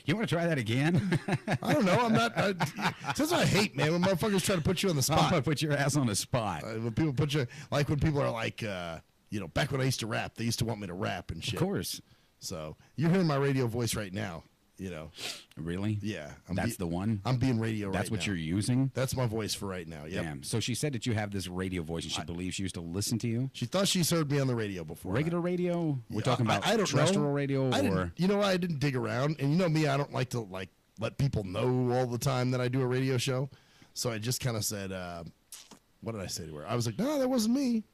You want to try that again? I don't know. I'm not. That's what I hate, man. When motherfuckers try to put you on the spot. I'm gonna put your ass on the spot. When people put you, like when people are like, you know, back when I used to rap, they used to want me to rap and shit. Of course. So you're hearing my radio voice right now. You know. Really? Yeah. That's the one? I'm being radio right now. That's what you're using? That's my voice for right now, yep. Damn. So she said that you have this radio voice and she believes she used to listen to you? She thought she's heard me on the radio before. Regular radio? We're talking about I don't terrestrial know. radio? You know, I didn't dig around. And you know me, I don't like to let people know all the time that I do a radio show. So I just kind of said, what did I say to her? I was like, no, that wasn't me.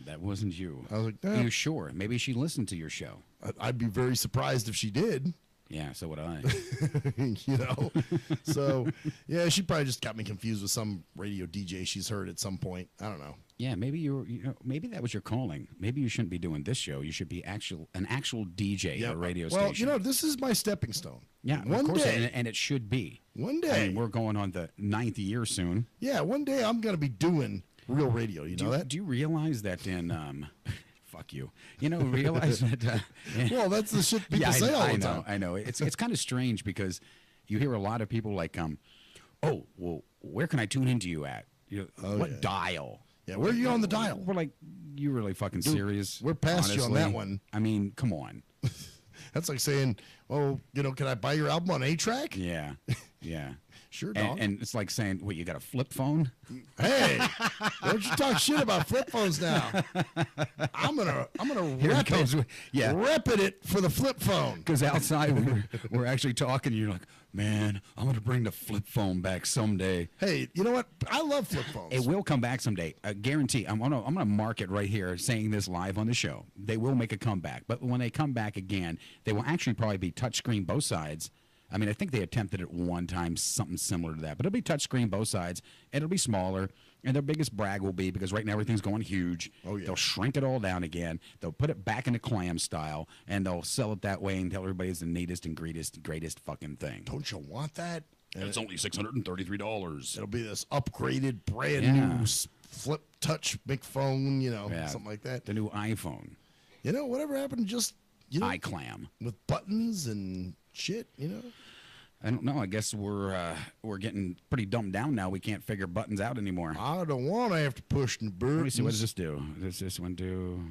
That wasn't you. I was like, Are you sure? Maybe she listened to your show. I'd be very surprised if she did. Yeah, so would I. You know? So, yeah, she probably just got me confused with some radio DJ she's heard at some point. I don't know. Yeah, maybe maybe that was your calling. Maybe you shouldn't be doing this show. You should be an actual DJ at a radio station. Well, you know, this is my stepping stone. Yeah, one of course, day, and it should be. One day. I mean, we're going on the 9th year soon. Yeah, one day I'm going to be doing real radio. You know that? Do you realize that in... Fuck you. You know, realize that... well, that's the shit people say all the time. I know. It's kind of strange because you hear a lot of people like, oh, well, where can I tune into you at? What dial? Yeah, where are you on the dial? We're like, you really fucking serious? We're past you on that one. I mean, come on. That's like saying, oh, you know, can I buy your album on A-Track? Yeah, yeah. Sure, dog. And it's like saying, what, you got a flip phone? Hey, don't you talk shit about flip phones now. I'm gonna rep it for the flip phone. Because outside we're actually talking, and you're like, man, I'm gonna bring the flip phone back someday. Hey, you know what? I love flip phones. It will come back someday. I guarantee. I'm gonna mark it right here, saying this live on the show. They will make a comeback, but when they come back again, they will actually probably be touchscreen both sides. I mean, I think they attempted it one time, something similar to that. But it'll be touchscreen both sides, and it'll be smaller. And their biggest brag will be, because right now everything's going huge, they'll shrink it all down again. They'll put it back into clam style, and they'll sell it that way and tell everybody it's the neatest and greatest fucking thing. Don't you want that? And it's only $633. It'll be this upgraded, brand new flip touch big phone, you know, something like that. The new iPhone. You know, whatever happened to just, you know, iClam. With buttons and shit, you know? I don't know. I guess we're getting pretty dumbed down now. We can't figure buttons out anymore. I don't want to have to push the buttons. Let me see. What does this do? Does this one do?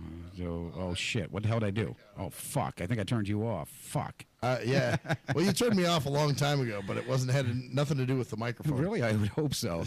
Oh, shit. What the hell did I do? Oh, fuck. I think I turned you off. Fuck. Yeah. Well, you turned me off a long time ago, but it had nothing to do with the microphone. Really? I would hope so.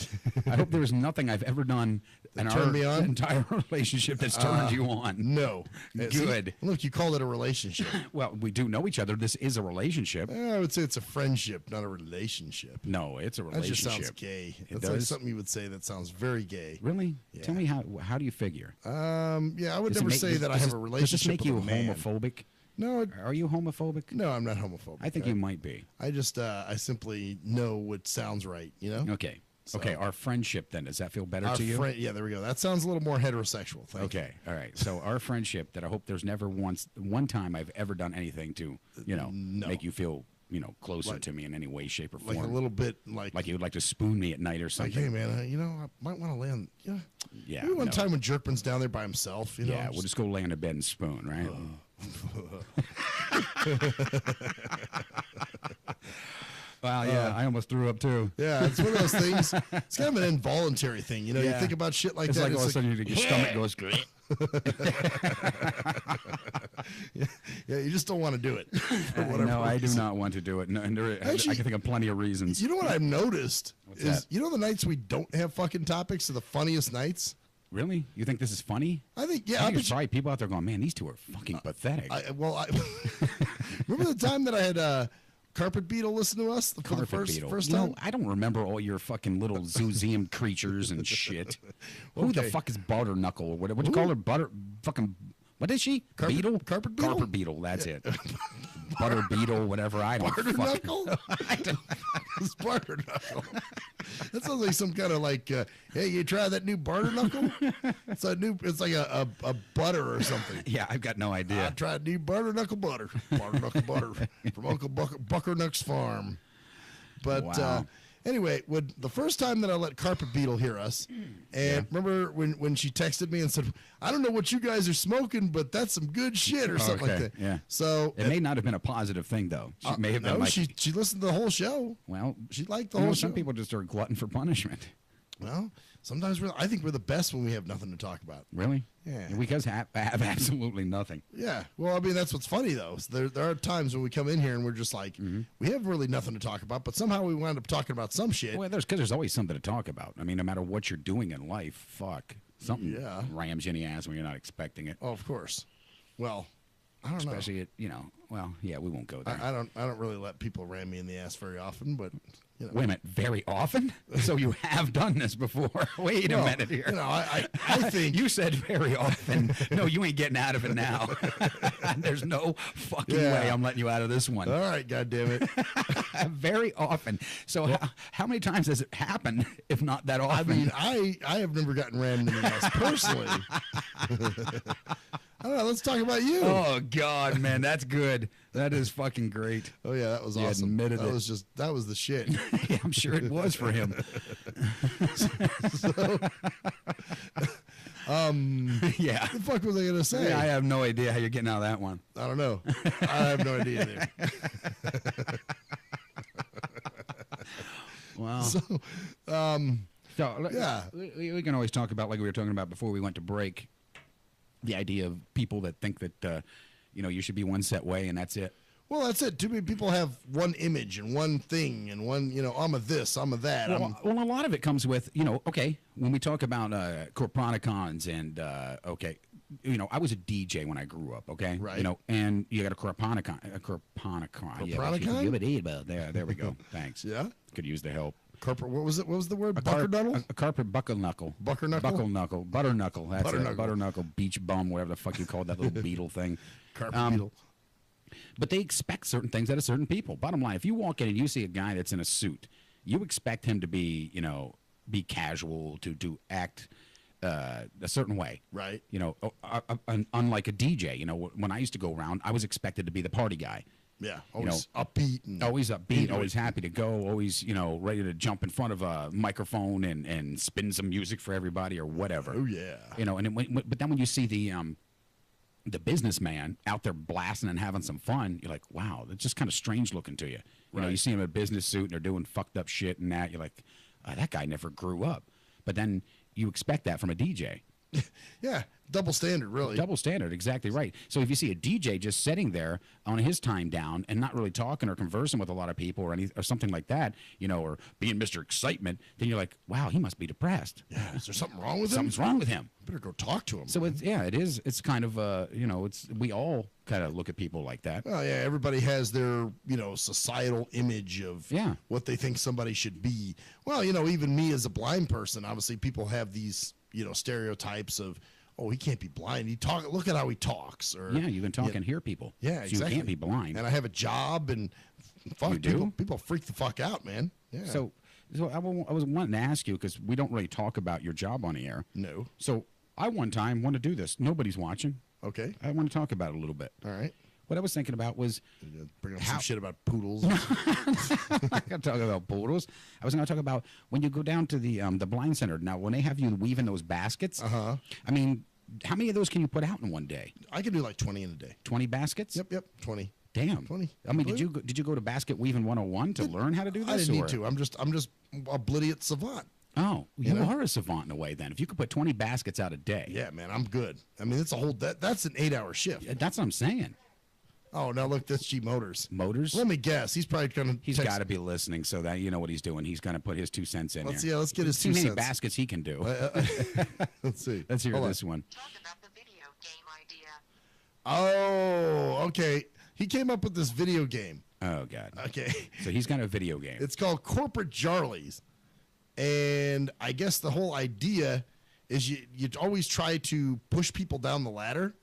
I hope there was nothing I've ever done in our entire relationship that's turned you on. No. Good. See, look, you called it a relationship. Well, we do know each other. This is a relationship. I would say it's a friendship, not a relationship. No, it's a relationship. That just sounds gay. It That's like does? something you would say that sounds very gay. Really? Yeah. Tell me how do you figure? Yeah, I would never say that I have a relationship. Does this make you with a man. homophobic? No. Are you homophobic? No, I'm not homophobic. I think you might be. I just, I simply know what sounds right, you know? Okay. So- Okay, our friendship then, does that feel better to you? Yeah, there we go. That sounds a little more heterosexual. Thank you. Okay, all right. So our friendship that I hope there's never one time I've ever done anything to, make you feel, closer to me in any way, shape, or form. Like a little bit like you would like to spoon me at night or something. hey, man, I might want to lay on, Yeah. maybe one time when Jerkman's down there by himself, Yeah, we'll just go lay on a bed and spoon, right? Wow, yeah, I almost threw up too. Yeah, it's one of those things. It's kind of an involuntary thing, you Yeah. think about shit like It's that. like all of a sudden your stomach goes. Yeah, you just don't want to do it. For whatever No, I do reason. not want to do it. No, and Actually, I can think of plenty of reasons. You know what I've noticed What's is, that? the nights we don't have fucking topics are the funniest nights. Really? You think this is funny? I think, yeah. I think there's probably people out there going, man, these two are fucking pathetic. Remember the time that I had Carpet Beetle listen to us for the first time? I don't remember all your fucking little zoozium creatures and shit. Who the Okay. fuck is Butter Knuckle? What do you call her? What is she? Beetle? Carpet Beetle? Carpet Beetle, that's it. Butter Beetle, whatever. I don't Barter fucking Knuckle? It's Barter Knuckle. That sounds like some kind of hey, you try that new Barter Knuckle? It's like a butter or something. Yeah, I've got no idea. I tried new Barter Knuckle butter. Barter Knuckle butter from Uncle Buckernuck's farm. But Wow. anyway, the first time that I let Carpet Beetle hear us, and remember when she texted me and said, I don't know what you guys are smoking, but that's some good shit or something like that. Yeah. So it may not have been a positive thing, though. She may have been no, like, she listened to the whole show. well, She liked the whole show. some people just are glutton for punishment. Well, sometimes I think we're the best when we have nothing to talk about. Really? Yeah. Because have absolutely nothing. Yeah. Well, I mean, that's what's funny, though. is there are times when we come in here and we're just like, we have really nothing to talk about, but somehow we wind up talking about some shit. Well, there's always something to talk about. I mean, no matter what you're doing in life, fuck, something rams you in the ass when you're not expecting it. Oh, of course. Well, I don't know. Especially well, yeah, we won't go there. I don't really let people ram me in the ass very often, but Wait a minute, very often? So you have done this before? Wait a minute here. I think you said very often. No, you ain't getting out of it now. There's no fucking way I'm letting you out of this one. All right, goddammit. Very often. So how many times has it happened, if not that often? I mean, I have never gotten rammed in the ass personally. I don't know. Let's talk about you. Oh God, man, that's good. That is fucking great. Oh yeah, that was You awesome. admitted that it. was the shit. Yeah, I'm sure it was for him. Yeah. What the fuck was I gonna say? Yeah, I have no idea how you're getting out of that one. I don't know. I have no idea either. Wow. So, yeah, we can always talk about, like we were talking about before we went to break, the idea of people that think that you should be one set way and that's it. Well, that's it. Too many people have one image and one thing and one, I'm a this, I'm a that. Well, a lot of it comes with, okay, when we talk about Corporaticons and, I was a DJ when I grew up, okay? Right. And you got a Corporaticon. Corporaticon? There we go. Thanks. Yeah? Could use the help. What was it? What was the word? Buckernuttle? A carpet buckle knuckle. Bucker knuckle? Buckle knuckle. Butter knuckle. That's Butter it. knuckle. Butter knuckle. Beach bum, whatever the fuck you call that little beetle thing. Carpet beetle. But they expect certain things out of certain people. Bottom line, if you walk in and you see a guy that's in a suit, you expect him to be, be casual, to act a certain way. Right. Unlike a DJ. When I used to go around, I was expected to be the party guy. Yeah, always upbeat. And always upbeat, always happy to go, always, ready to jump in front of a microphone and spin some music for everybody or whatever. Oh, yeah. But then when you see the businessman out there blasting and having some fun, you're like, wow, that's just kind of strange looking to you. You see him in a business suit and they're doing fucked up shit and that. You're like, that guy never grew up. But then you expect that from a DJ. Yeah, double standard, really. Double standard, exactly right. So if you see a DJ just sitting there on his time down and not really talking or conversing with a lot of people or something like that, or being Mr. Excitement, then you're like, wow, he must be depressed. Yeah, is there something wrong with him? Something's wrong with him. Better go talk to him. So it is. It's kind of we all kind of look at people like that. Oh yeah, everybody has their societal image of what they think somebody should be. Well, even me as a blind person, obviously people have these stereotypes of, oh, he can't be blind. Look at how he talks. Or you can talk and hear people. Yeah, so exactly. You can't be blind. And I have a job, and fuck, people freak the fuck out, man. Yeah. So I was wanting to ask you, because we don't really talk about your job on the air. No. So I one time want to do this. Nobody's watching. Okay. I want to talk about it a little bit. All right. What I was thinking about was bring up some shit about poodles. I'm not gonna talk about poodles. I was going to talk about when you go down to the blind center. Now, when they have you weave in those baskets, I mean, how many of those can you put out in one day? I can do like 20 in a day. 20 baskets? Yep, 20. Damn. 20. I mean, did you go to Basket Weaving 101 to learn how to do this? I didn't need to. I'm just a blidiot savant. Oh, you are a savant in a way then. If you could put 20 baskets out a day. Yeah, man, I'm good. I mean, it's that's an 8-hour shift. Yeah, that's what I'm saying. Oh, now look, that's G Motors. Motors? Let me guess. He's probably going to. He's got to be listening, so that you know what he's doing. He's going to put his 2 cents in let's, there. Yeah, let's get his 2 cents. cents. Too many baskets he can do. Let's see. Let's hear this one. Talk about the video game idea. Oh, okay. He came up with this video game. Oh, God. Okay. So he's got a video game. It's called Corporate Jarleys. And I guess the whole idea is you always try to push people down the ladder.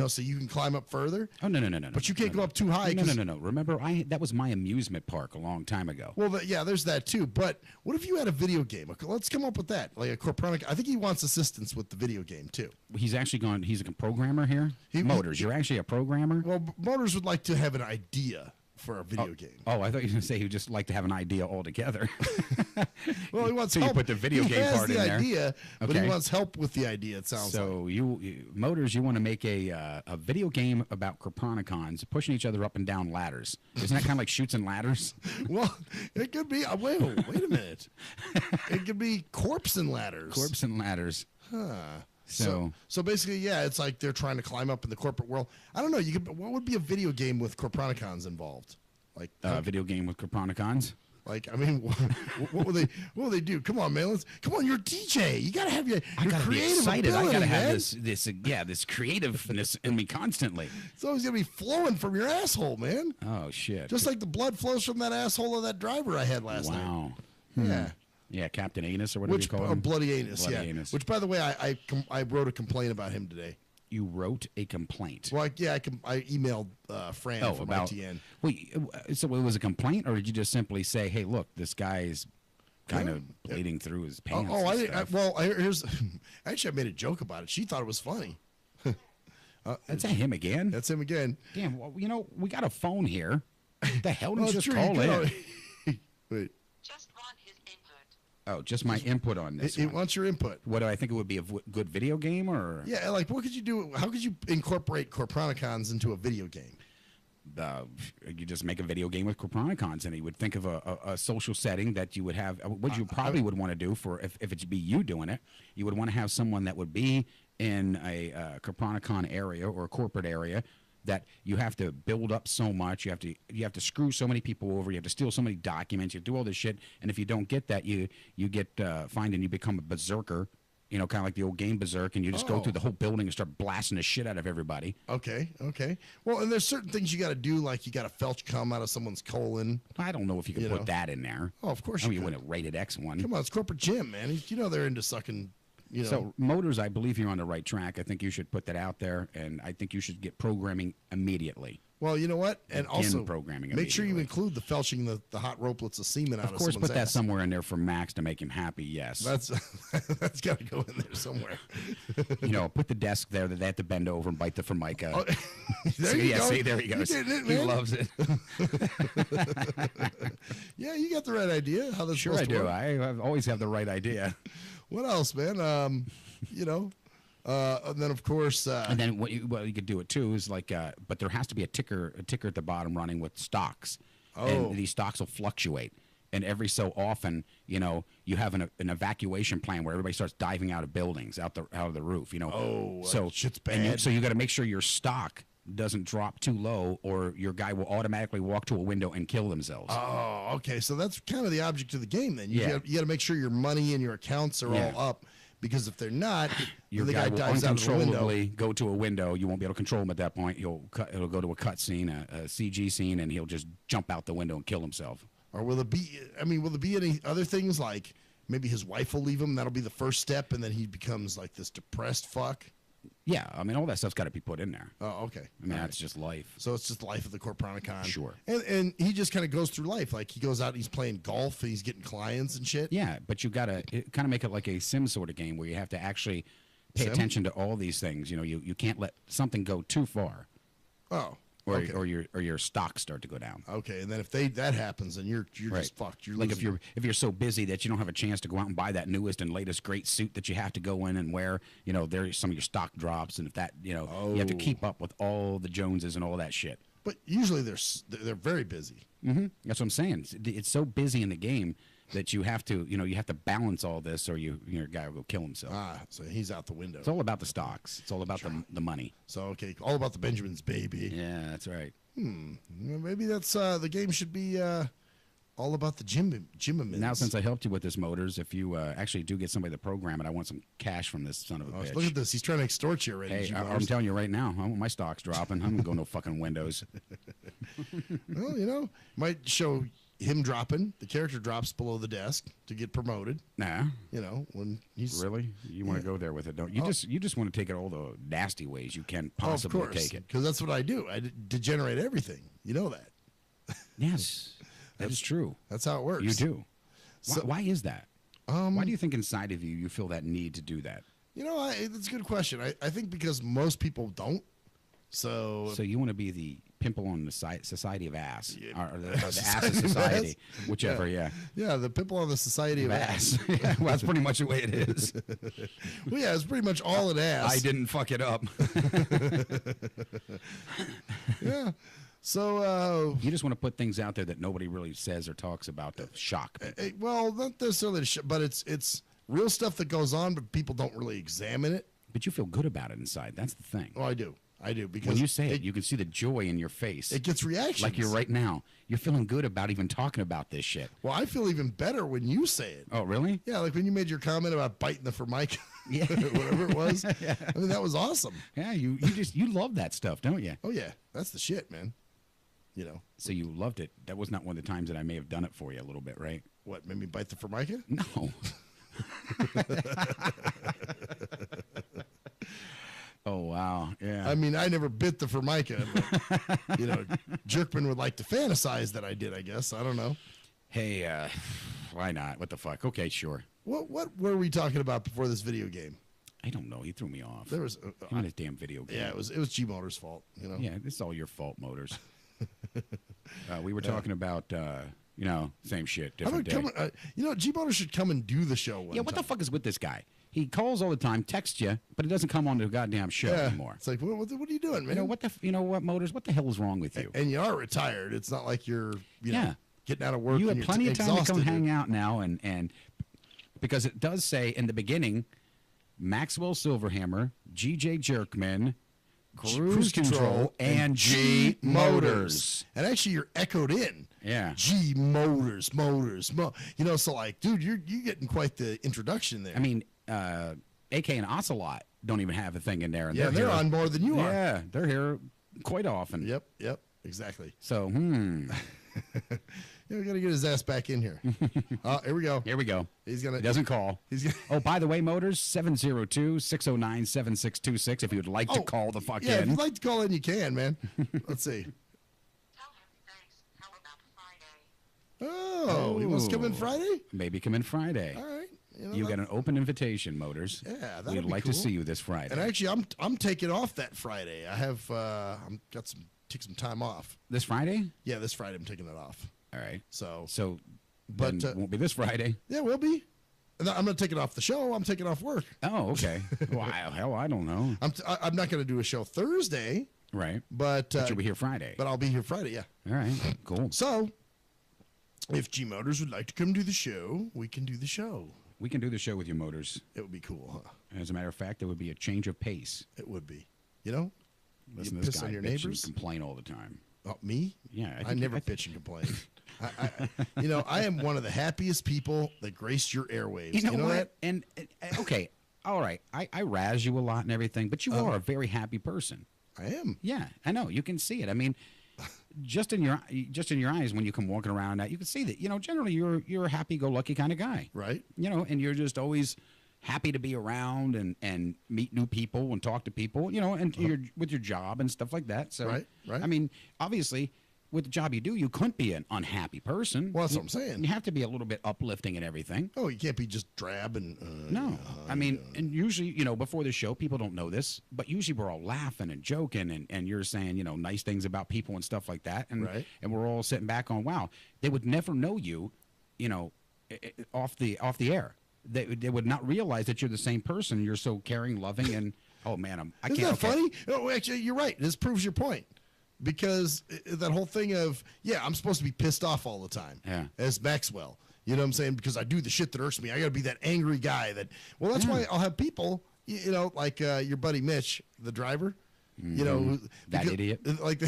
So you can climb up further. Oh, no. But you can't go up too high. No. Remember, that was my amusement park a long time ago. Well, there's that too. But what if you had a video game? Let's come up with that. Like a Corporonic. I think he wants assistance with the video game too. He's actually gone. He's a programmer here. Motors, you're actually a programmer? Well, Motors would like to have an idea for a video game. Oh, I thought you were going to say he would just like to have an idea altogether. Well, he wants so help. You put the video game part in there. Idea, but he wants help with the idea, it sounds like. So Motors, you want to make a video game about Corponicons pushing each other up and down ladders. Isn't that kind of like Chutes and Ladders? Well, it could be. Wait a minute. It could be Corpse and Ladders. Corpse and Ladders. Huh. So basically, yeah, it's like they're trying to climb up in the corporate world. I don't know. What would be a video game with Corponicons involved? Like a video game with Corponicons? Like, I mean, what will they do? Come on, man. Come on, you're a DJ. You gotta have your creative be excited. ability, I gotta man. have this creativeness in me constantly. It's always gonna be flowing from your asshole, man. Oh shit! Just like the blood flows from that asshole of that driver I had last night. Wow. Yeah. Yeah, Captain Anus or whatever you call him. Bloody Anus. Bloody Anus. Which, by the way, I wrote a complaint about him today. You wrote a complaint. Well, I emailed Fran from ITN. Wait, so it was a complaint, or did you just simply say, "Hey, look, this guy's kind of bleeding through his pants"? Here's actually I made a joke about it. She thought it was funny. Is that him again? That's him again. Damn. Well, we got a phone here. What the hell did you just call in? Wait. Just want his input. Oh, just my input on this. It wants your input. What do I think it would be a good video game, or? Yeah, like what could you do? How could you incorporate Corponicons into a video game? You just make a video game with Corponicons, and you would think of a social setting that you would have. What you probably would want to do for if it'd be you doing it, you would want to have someone that would be in a Corponicon area or a corporate area that you have to build up so much. You have to screw so many people over. You have to steal so many documents. You do all this shit, and if you don't get that, you get fined and you become a berserker. Kind of like the old game Berserk, and you just go through the whole building and start blasting the shit out of everybody. Okay. Well, and there's certain things you got to do, like you got to felch cum out of someone's colon. I don't know if you can put that in there. Oh, of course you wouldn't rated X one. Come on, it's corporate gym, man. They're into sucking. So Motors, I believe you're on the right track. I think you should put that out there, and I think you should get programming immediately. Well, you know what? And also, programming make sure you include the felching the hot ropelets of semen out of someone's ass. Of course, put that somewhere in there for Max to make him happy, yes. That's got to go in there somewhere. Put the desk there that they have to bend over and bite the Formica. Oh, there you go. See, there he goes. He loves it. Yeah, you got the right idea. How that's sure I do. Work. I always have the right idea. What else, man? And then of course, and then what you could do it too is like, but there has to be a ticker at the bottom running with stocks, and these stocks will fluctuate. and every so often, you know, you have an evacuation plan where everybody starts diving out of buildings, out of the roof, you know. Oh, so shit's and bad. so you got to make sure your stock doesn't drop too low, or your guy will automatically walk to a window and kill themselves. Oh, okay. So that's kind of the object of the game then. You Yeah. got to make sure your money and your accounts are Yeah. all up, because if they're not, Your the guy guy will dives out of the window. uncontrollably go to a window. You won't be able to control him at that point. It'll go to a cut scene, a CG scene, and he'll just jump out the window and kill himself. Or will it be? I mean, will there be any other things like maybe his wife will leave him? That'll be the first step, and then he becomes like this depressed fuck. Yeah, I mean, all that stuff's got to be put in there. Oh, okay. I mean, that's just life. So it's just the life of the Corporanicon. Sure. And he just kind of goes through life. Like he goes out and he's playing golf and he's getting clients and shit. Yeah, but you got to kind of make it like a sim sort of game where you have to actually pay Sim? attention to all these things. You know, you can't let something go too far. Oh. Or, okay. or your stocks start to go down. Okay, and then if that happens, then you're Right. just fucked. You're like losing. if you're so busy that you don't have a chance to go out and buy that newest and latest great suit that you have to go in and wear, you know, there's some of your stock drops, and if that, you know, you have to keep up with all the Joneses and all that shit. But usually they're very busy. Mm-hmm. That's what I'm saying. It's so busy in the game that you have to balance all this, or your guy will go kill himself. Ah, so he's out the window. It's all about the stocks. It's all about the money. So okay, all about the Benjamins, baby. Yeah, that's right. Well, maybe that's the game should be all about the Jimimins. Now, since I helped you with this, Motors, if you actually do get somebody to program it, I want some cash from this son of a bitch. Look at this. He's trying to extort you already. Hey, I'm Jim-Motors. telling you right now, I want my stocks dropping. I'm going to go no fucking windows. Well, you know, might show him dropping. The character drops below the desk to get promoted. Nah. You know, when he's Really? You want to go there with it, don't you? You just want to take it all the nasty ways you can possibly take it. Because that's what I do. I degenerate everything. You know that. Yes, that is true. That's how it works. You do. So- Why is that? Why do you think inside of you feel that need to do that? You know, that's a good question. I think because most people don't. So you want to be the pimple on the society of ass, or the ass of Society of society, ass? whichever. Yeah. Yeah, the pimple on the society of ass. Yeah, well, that's pretty much the way it is. Well, yeah, it's pretty much all an ass. I didn't fuck it up. Yeah. So you just want to put things out there that nobody really says or talks about to shock people. well, not necessarily, but it's real stuff that goes on, but people don't really examine it. But you feel good about it inside. That's the thing. Oh, I do because When you say it, you can see the joy in your face. It gets reactions. Like you're right now. You're feeling good about even talking about this shit. Well, I feel even better when you say it. Oh, really? Yeah, like when you made your comment about biting the Formica, Yeah. whatever it was. Yeah. I mean, that was awesome. Yeah, you love that stuff, don't you? Oh yeah, that's the shit, man. You know. So you loved it. That was not one of the times that I may have done it for you a little bit, right? What, made me bite the Formica? No. Oh, wow. Yeah. I mean, I never bit the Formica, but, you know, Jerkman would like to fantasize that I did, I guess. I don't know. Hey, why not? What the fuck? Okay, sure. What were we talking about before this video game? I don't know. He threw me off. There was on his damn video game. Yeah, it was G-Motor's fault, you know. Yeah, it's all your fault, Motors. We were talking about, same shit, different day. G-Motor should come and do the show one Yeah, what time. the fuck is with this guy? He calls all the time, texts you, but he doesn't come on the goddamn show anymore. It's like, what are you doing, man? You know what, Motors? What the hell is wrong with you? And you are retired. It's not like you're, getting out of work. You and have you're plenty of time to come exhausted. hang out now, and because it does say in the beginning, Maxwell Silverhammer, G.J. Jerkman, Cruise Control, and G Motors. And actually, you're echoed in. Yeah. G Motors. So like, dude, you're getting quite the introduction there. I mean, AK and Ocelot don't even have a thing in there. And they're here. on more than you are. Yeah, they're here quite often. Yep, exactly. So, We got to get his ass back in here. Here we go. Here we go. He's gonna. He doesn't call. Oh, by the way, Motors, 702-609-7626 if you would like to call the fuck Yeah, if in. you'd like to call in, you can, man. Let's see. Oh, he wants to come in Friday? Maybe come in Friday. All right. You got an open invitation, Motors. Yeah, that'd We'd be like cool. to see you this Friday. And actually, I'm taking off that Friday. I have take some time off. This Friday? Yeah, this Friday I'm taking it off. All right. So but won't be this Friday. Yeah, we'll be. And I'm not taking off the show. I'm taking off work. Oh, okay. Well, hell, I don't know. I'm not going to do a show Thursday. Right. But you'll be here Friday. But I'll be here Friday. Yeah. All right. Cool. So If G Motors would like to come do the show, we can do the show. We can do the show with you, Motors. It would be cool, huh? As a matter of fact, it would be a change of pace. It would be. You know? Listen, Piss this guy on your bitch and neighbors? complain all the time. Oh, me? Yeah. I never bitch and complain. I am one of the happiest people that graced your airwaves. You know what? That? And okay, all right. I razz you a lot and everything, but you are a very happy person. I am. Yeah, I know. You can see it. I mean, just in your eyes when you come walking around, you can see that. Generally you're a happy-go-lucky kind of guy, right? And you're just always happy to be around and meet new people and talk to people. And you're with your job and stuff like that. So, right. I mean, obviously, with the job you do, you couldn't be an unhappy person. Well, that's what I'm saying. You have to be a little bit uplifting and everything. Oh, you can't be just drab and... no. I mean, and usually, before the show, people don't know this, but usually we're all laughing and joking and you're saying, nice things about people and stuff like that. And, and we're all sitting back on, wow, they would never know you, off the air. They would not realize that you're the same person. You're so caring, loving, and, oh, man, I can't... Isn't that funny? No, actually, you're right. This proves your point. Because that whole thing of, I'm supposed to be pissed off all the time as Maxwell. You know what I'm saying? Because I do the shit that irks me. I got to be that angry guy that, well, that's why I'll have people, like your buddy Mitch, the driver, that idiot. Like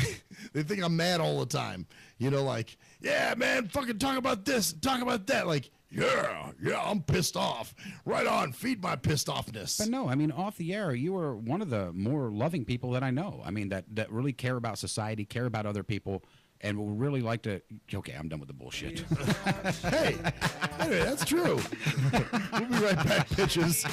they think I'm mad all the time. Like, yeah, man, fucking talk about this, talk about that. Like, yeah, I'm pissed off. Right on, feed my pissed offness. But no, I mean, off the air, you are one of the more loving people that I know. I mean, that really care about society, care about other people, and will really like to... Okay, I'm done with the bullshit. Hey, anyway, that's true. We'll be right back, bitches.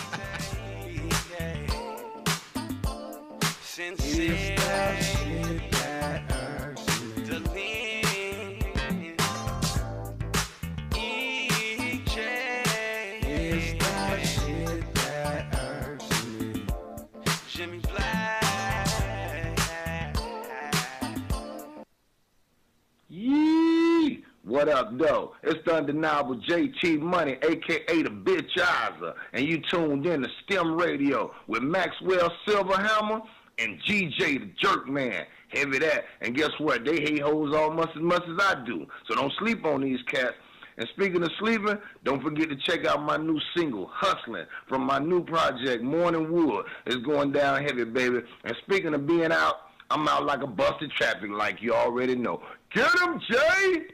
What up, though? It's the undeniable JT Money, a.k.a. the Bitchizer, and you tuned in to STIM Radio with Maxwell Silverhammer and GJ the Jerkman. Heavy that. And guess what? They hate hoes almost as much as I do. So don't sleep on these cats. And speaking of sleeping, don't forget to check out my new single, Hustling, from my new project, Morning Wood. It's going down heavy, baby. And speaking of being out, I'm out like a busted traffic like you already know. Get him, Jay!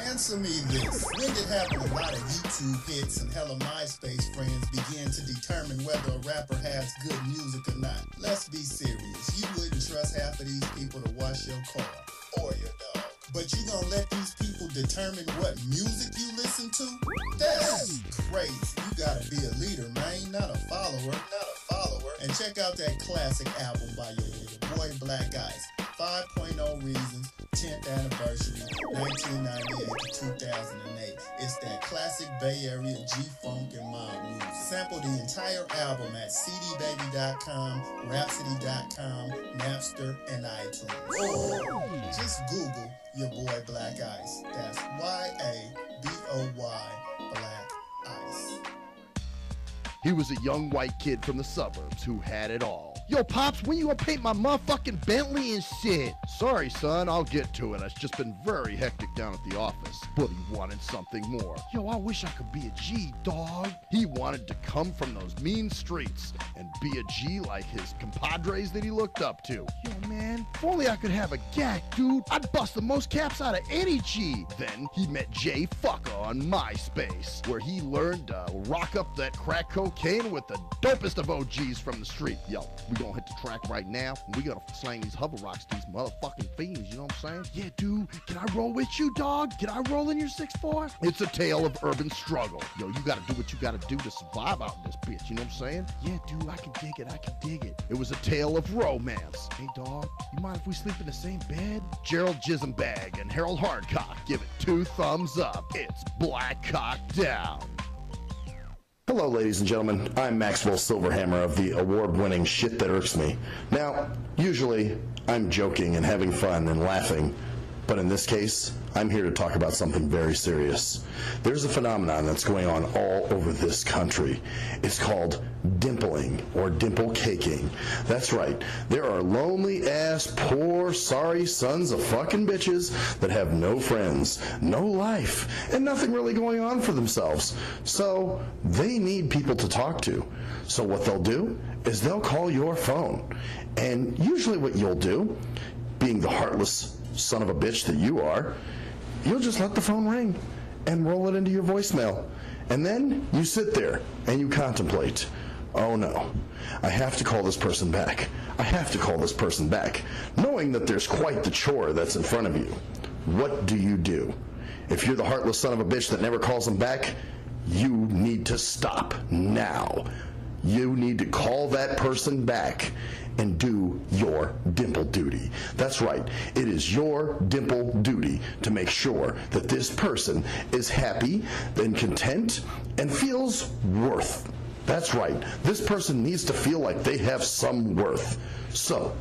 Answer me this. When did having a lot of YouTube hits and hella MySpace friends begin to determine whether a rapper has good music or not? Let's be serious. You wouldn't trust half of these people to wash your car or your dog. But you gonna let these people determine what music you listen to? That's crazy. You gotta be a leader, man, not a follower. And check out that classic album by your boy Black Ice, 5.0 Reasons, 10th anniversary, 1998 to 2008. It's that classic Bay Area G-Funk and mob music. Sample the entire album at cdbaby.com, rhapsody.com, Napster, and iTunes. Or just Google your boy Black Ice. That's Y-A-B-O-Y, Black Ice. He was a young white kid from the suburbs who had it all. Yo, Pops, when you gonna paint my motherfucking Bentley and shit? Sorry, son, I'll get to it. It's just been very hectic down at the office. But he wanted something more. Yo, I wish I could be a G, dog. He wanted to come from those mean streets and be a G like his compadres that he looked up to. Yo, man, if only I could have a GAC, dude. I'd bust the most caps out of any G. Then he met Jay Fucker on MySpace, where he learned to rock up that crack cocaine with the dopest of OGs from the street. Yo, we gonna hit the track right now, and we gonna slang these hover rocks to these motherfucking fiends, you know what I'm saying? Yeah, dude, can I roll with you, dog? Can I roll in your 6'4"? It's a tale of urban struggle. Yo, you gotta do what you gotta do to survive out in this bitch, you know what I'm saying? Yeah, dude, I can dig it. It was a tale of romance. Hey, dog, you mind if we sleep in the same bed? Gerald Jisenbag and Harold Hardcock give it 2 thumbs up. It's Black Cock Down. Hello, ladies and gentlemen. I'm Maxwell Silverhammer of the award-winning Shit That Irks Me. Now, usually, I'm joking and having fun and laughing, But in this case, I'm here to talk about something very serious. There's a phenomenon that's going on all over this country. It's called dimpling or dimple caking. That's right. There are lonely ass, poor, sorry sons of fucking bitches that have no friends, no life, and nothing really going on for themselves. So they need people to talk to. So what they'll do is they'll call your phone. And usually what you'll do, being the heartless son of a bitch that you are, you'll just let the phone ring and roll it into your voicemail. And then you sit there and you contemplate, oh no, I have to call this person back. I have to call this person back, knowing that there's quite the chore that's in front of you. What do? If you're the heartless son of a bitch that never calls them back, you need to stop now. You need to call that person back and do your dimple duty. That's right. It is your dimple duty to make sure that this person is happy and content and feels worth. That's right. This person needs to feel like they have some worth. So,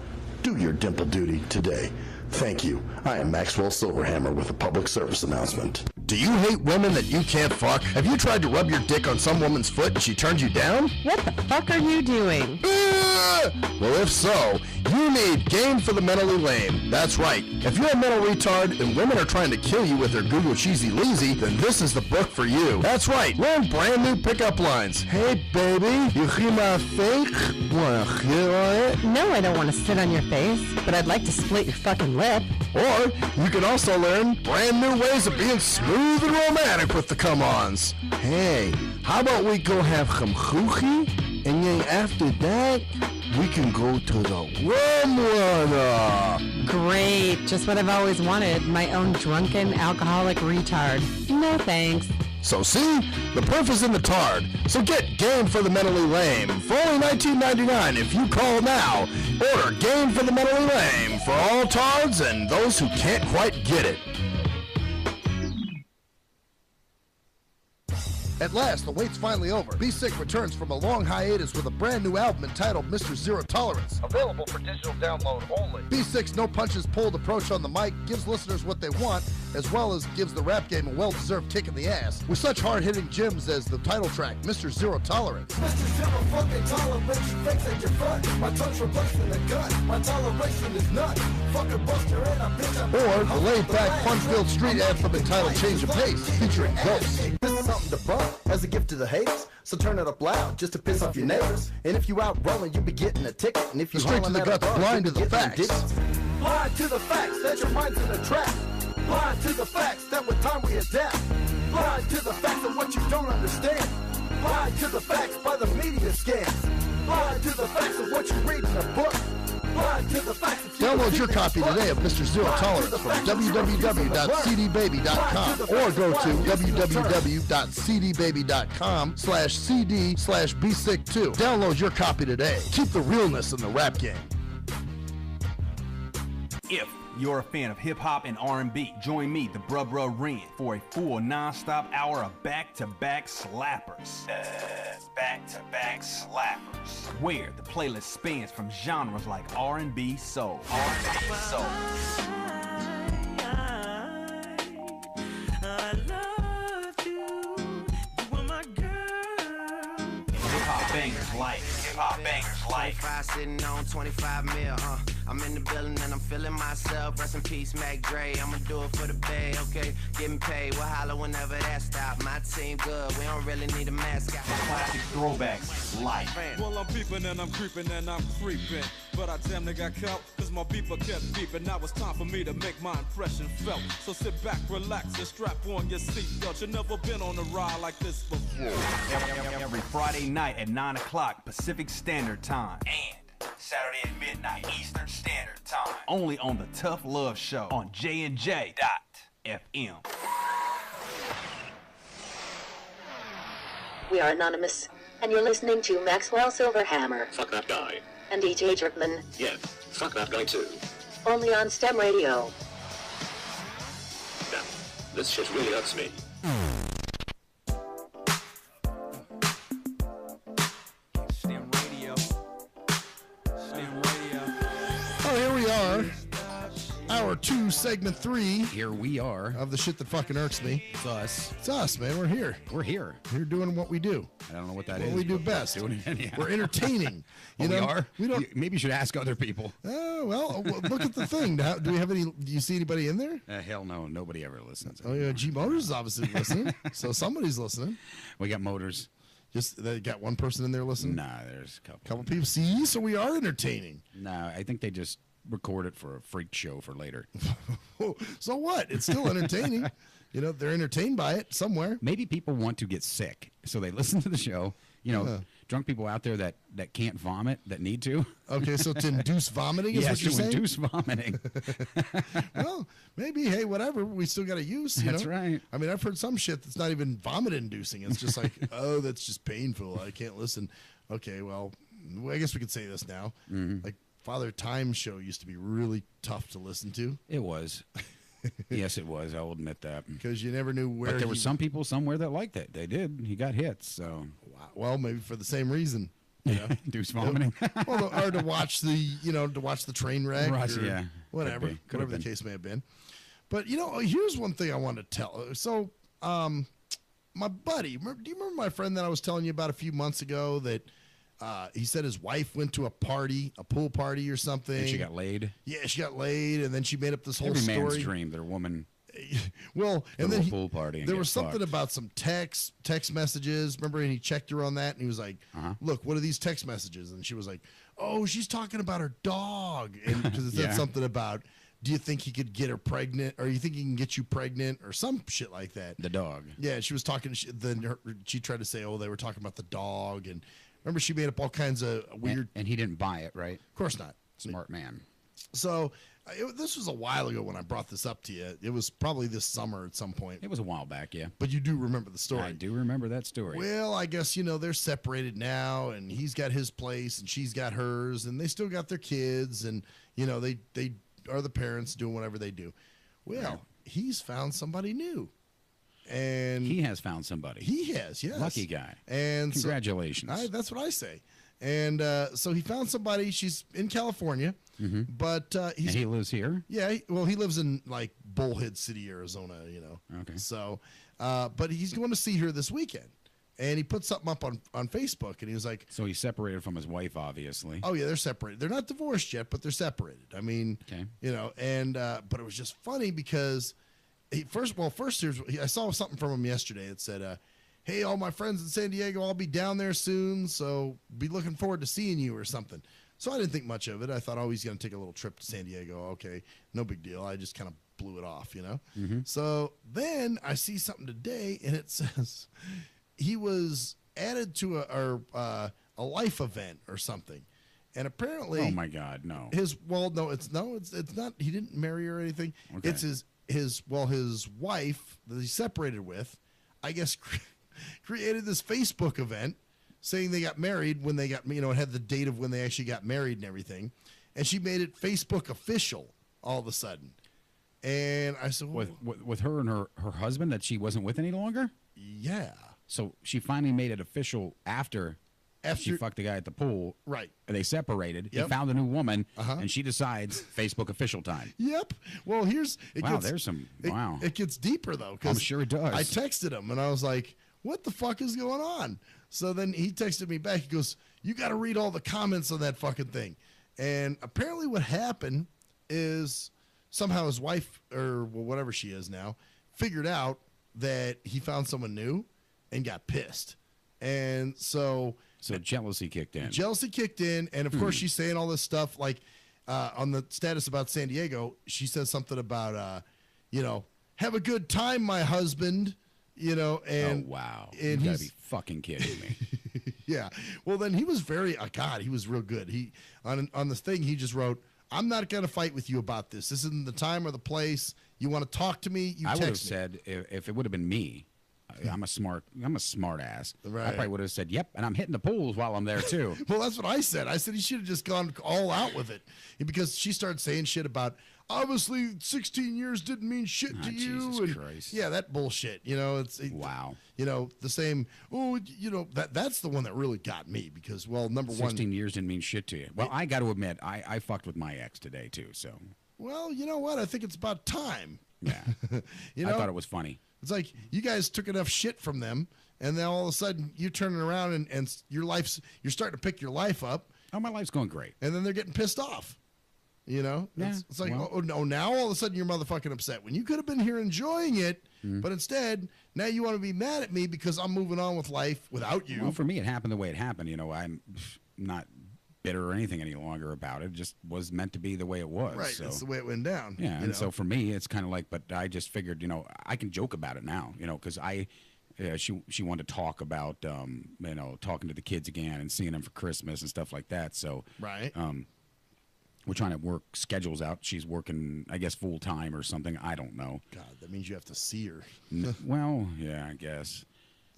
do your dimple duty today. Thank you. I am Maxwell Silverhammer with a public service announcement. Do you hate women that you can't fuck? Have you tried to rub your dick on some woman's foot and she turns you down? What the fuck are you doing? Well, if so, you need Game for the Mentally Lame. That's right. If you're a mental retard and women are trying to kill you with their Google Cheesy Leezy, then this is the book for you. That's right. Learn brand new pickup lines. Hey, baby, you hear my fake? Wanna hit on it? No, I don't want to sit on your face, but I'd like to split your fucking lip. Or you can also learn brand new ways of being smooth and romantic with the come-ons. Hey, how about we go have some choochie, and then after that, we can go to the rum runner. Great, just what I've always wanted, my own drunken alcoholic retard. No thanks. So see, the proof is in the tard. So get Game for the Mentally Lame for only $19.99 if you call now. Order Game for the Mentally Lame for all tards and those who can't quite get it. At last, the wait's finally over. Be Sick returns from a long hiatus with a brand new album entitled Mr. Zero Tolerance. Available for digital download only. Be Sick's no punches pulled approach on the mic gives listeners what they want, as well as gives the rap game a well-deserved kick in the ass, with such hard-hitting gems as the title track, Mr. Zero Tolerance. Mr. Zero fucking tolerance, you fakes at your front. My tongue's replacing the gun. My toleration is none. Fucking buster and a bitch. Or the laid-back, fun-filled street anthem entitled Change of Pace, featuring Ghost. This is something to bump as a gift to the haters. So turn it up loud just to piss off your neighbors. And if you out rolling, you be getting a ticket. And if you straight to the guts, blind to the facts. Blind to the facts that your mind's in a trap. Blind to the facts that with time we adapt. Blind to the facts of what you don't understand. Blind to the facts by the media scans. Blind to the facts of what you read in a book. Blind to the facts of Download your copy today of Mr. Zero Tolerance from www.cdbaby.com or go to www.cdbaby.com/cd/bsick2. Download your copy today. Keep the realness in the rap game. If you're a fan of hip-hop and R&B, join me, the Bruh Ren, for a full non-stop hour of back-to-back slappers. Back-to-back slappers. Where the playlist spans from genres like R&B, soul. R&B, soul. Hip-hop bangers like. Hip-hop bangers like. 25 sitting on 25 mil, I'm in the building and I'm feeling myself. Rest in peace, Mac Dre. I'ma do it for the bay, okay? Getting paid, we'll holler whenever that stop. My team good, we don't really need a mascot. Classic throwbacks like. Well, I'm peeping and I'm creeping and I'm creeping. But I damn near got caught, cause my beeper kept beeping. Now it's time for me to make my impression felt. So sit back, relax, and strap on your seatbelt. You've never been on a ride like this before. Every Friday night at 9 o'clock Pacific Standard Time. And Saturday at midnight Eastern Standard Time. Only on the Tough Love Show on JNJ.FM. We are anonymous, and you're listening to Maxwell Silverhammer Fuck that guy. and DJ Jerkman, Yeah, fuck that guy too. only on STEM Radio. Damn, this shit really hurts me. STIM Radio. STIM Radio. Oh, here we are. Hour Hour 2, Segment 3. Here we are. Of the shit that fucking irks me. It's us. It's us, man. We're here. We're here. We're doing what we do. I don't know what that what is. we do but best. We're doing it anyhow. We're entertaining. Oh, we know? are? We don't. Maybe you should ask other people. Well, look at the thing. Do we have any? Do you see anybody in there? Hell no. Nobody ever listens. Oh, yeah. G Motors is obviously listening. So somebody's listening. We got Motors. Just they got one person in there listening? Nah, there's a couple. Couple people. See, so we are entertaining. Nah, I think they just record it for a freak show for later. So what? It's still entertaining. You know, they're entertained by it somewhere. Maybe people want to get sick, so they listen to the show. You know, drunk people out there that can't vomit, that need to. Okay, so to induce vomiting is what you're saying? Induce vomiting. Well, maybe, hey, whatever. We still got to use. That's right. I mean, I've heard some shit that's not even vomit-inducing. It's just like, oh, that's just painful. I can't listen. Okay, well, I guess we could say this now. Mm-hmm. Like, Father Time's show used to be really tough to listen to. It was. Yes, it was. I'll admit that. Because you never knew where. But there were some people somewhere that liked it. They did. He got hits. So. Well, maybe for the same reason. You know? Induce vomiting. Well, or to watch the train wreck. Right, or yeah. Whatever. Whatever the case may have been. But, here's one thing I wanted to tell. So, my buddy, do you remember my friend that I was telling you about a few months ago that he said his wife went to a pool party or something. And she got laid? Yeah, she got laid, and then she made up this whole Every story. man's dream, their woman. Well, and then pool party. And there was something fucked. about some text messages. Remember, and he checked her on that, and he was like, "Look, what are these text messages?" And she was like, "Oh, she's talking about her dog," and because it said something about, "Do you think he could get her pregnant, or you think he can get you pregnant, or some shit like that?" The dog. Yeah, she was talking. Then she tried to say, "Oh, they were talking about the dog," and remember, she made up all kinds of weird. And he didn't buy it, right? Of course not. Smart man. So this was a while ago when I brought this up to you. It was probably this summer at some point. It was a while back, yeah. But you do remember the story. I do remember that story. Well, I guess, they're separated now, and he's got his place, and she's got hers, and they still got their kids, and, they are the parents doing whatever they do. Well, he's found somebody new. And he has found somebody. He has, yes. Lucky guy. And congratulations. That's what I say. And so he found somebody. She's in California, but and he lives here. Yeah, he lives in like Bullhead City, Arizona. Okay. So, but he's going to see her this weekend, and he put something up on Facebook, and he was like, so he's separated from his wife, obviously. Oh yeah, they're separated. They're not divorced yet, but they're separated. I mean, okay. And but it was just funny because first I saw something from him yesterday that said, "Hey, all my friends in San Diego, I'll be down there soon, so be looking forward to seeing you," or something. So I didn't think much of it. I thought, he's going to take a little trip to San Diego. Okay, no big deal. I just kind of blew it off, So then I see something today, and it says he was added to a life event or something. And apparently, oh my God, no. It's not. He didn't marry her or anything. Okay. It's his wife that he separated with, I guess, created this Facebook event saying they got married when they got, it had the date of when they actually got married and everything, and she made it Facebook official all of a sudden. And I said, with her and her husband that she wasn't with any longer. Yeah. So she finally made it official after she fucked the guy at the pool. Right. And they separated. Yep. He found a new woman, and she decides Facebook official time. Yep. Well, It gets deeper, though. I'm sure it does. I texted him, and I was like, what the fuck is going on? So then he texted me back. He goes, you got to read all the comments on that fucking thing. And apparently what happened is somehow his wife, or whatever she is now, figured out that he found someone new and got pissed. And so jealousy kicked in. And of course she's saying all this stuff like on the status about San Diego. She says something about have a good time, my husband. And oh wow, and you gotta be fucking kidding me. Yeah. Well, then he was he was real good. He on this thing he just wrote, "I'm not gonna fight with you about this. This isn't the time or the place. You want to talk to me? I would have said if it would have been me. I'm a smart ass. Right. I probably would have said, "Yep," and I'm hitting the pools while I'm there too. Well, that's what I said. I said he should have just gone all out with it, because she started saying shit about obviously 16 years didn't mean shit to you. Jesus Christ. Yeah, that bullshit. Wow. The same. Oh, that's the one that really got me because, well, number 16 years didn't mean shit to you. Well, I got to admit, I fucked with my ex today too. So well, you know what? I think it's about time. Yeah. You know? I thought it was funny. It's like you guys took enough shit from them, and then all of a sudden you're turning around and you're starting to pick your life up. Oh, my life's going great. And then they're getting pissed off. You know? Yeah, It's like, well. oh, no, now all of a sudden you're motherfucking upset. When you could have been here enjoying it, but instead, now you want to be mad at me because I'm moving on with life without you. Well, for me, it happened the way it happened. You know, I'm not bitter or anything any longer about it. It just was meant to be the way it was. Right, So. that's the way it went down. Yeah, you and know? so for me, it's kind of like, but I just figured, you know, I can joke about it now, you know, because she wanted to talk about, you know, talking to the kids again and seeing them for Christmas and stuff like that. So, right. We're trying to work schedules out. She's working, I guess, full time or something. I don't know. God, that means you have to see her. Well, yeah, I guess.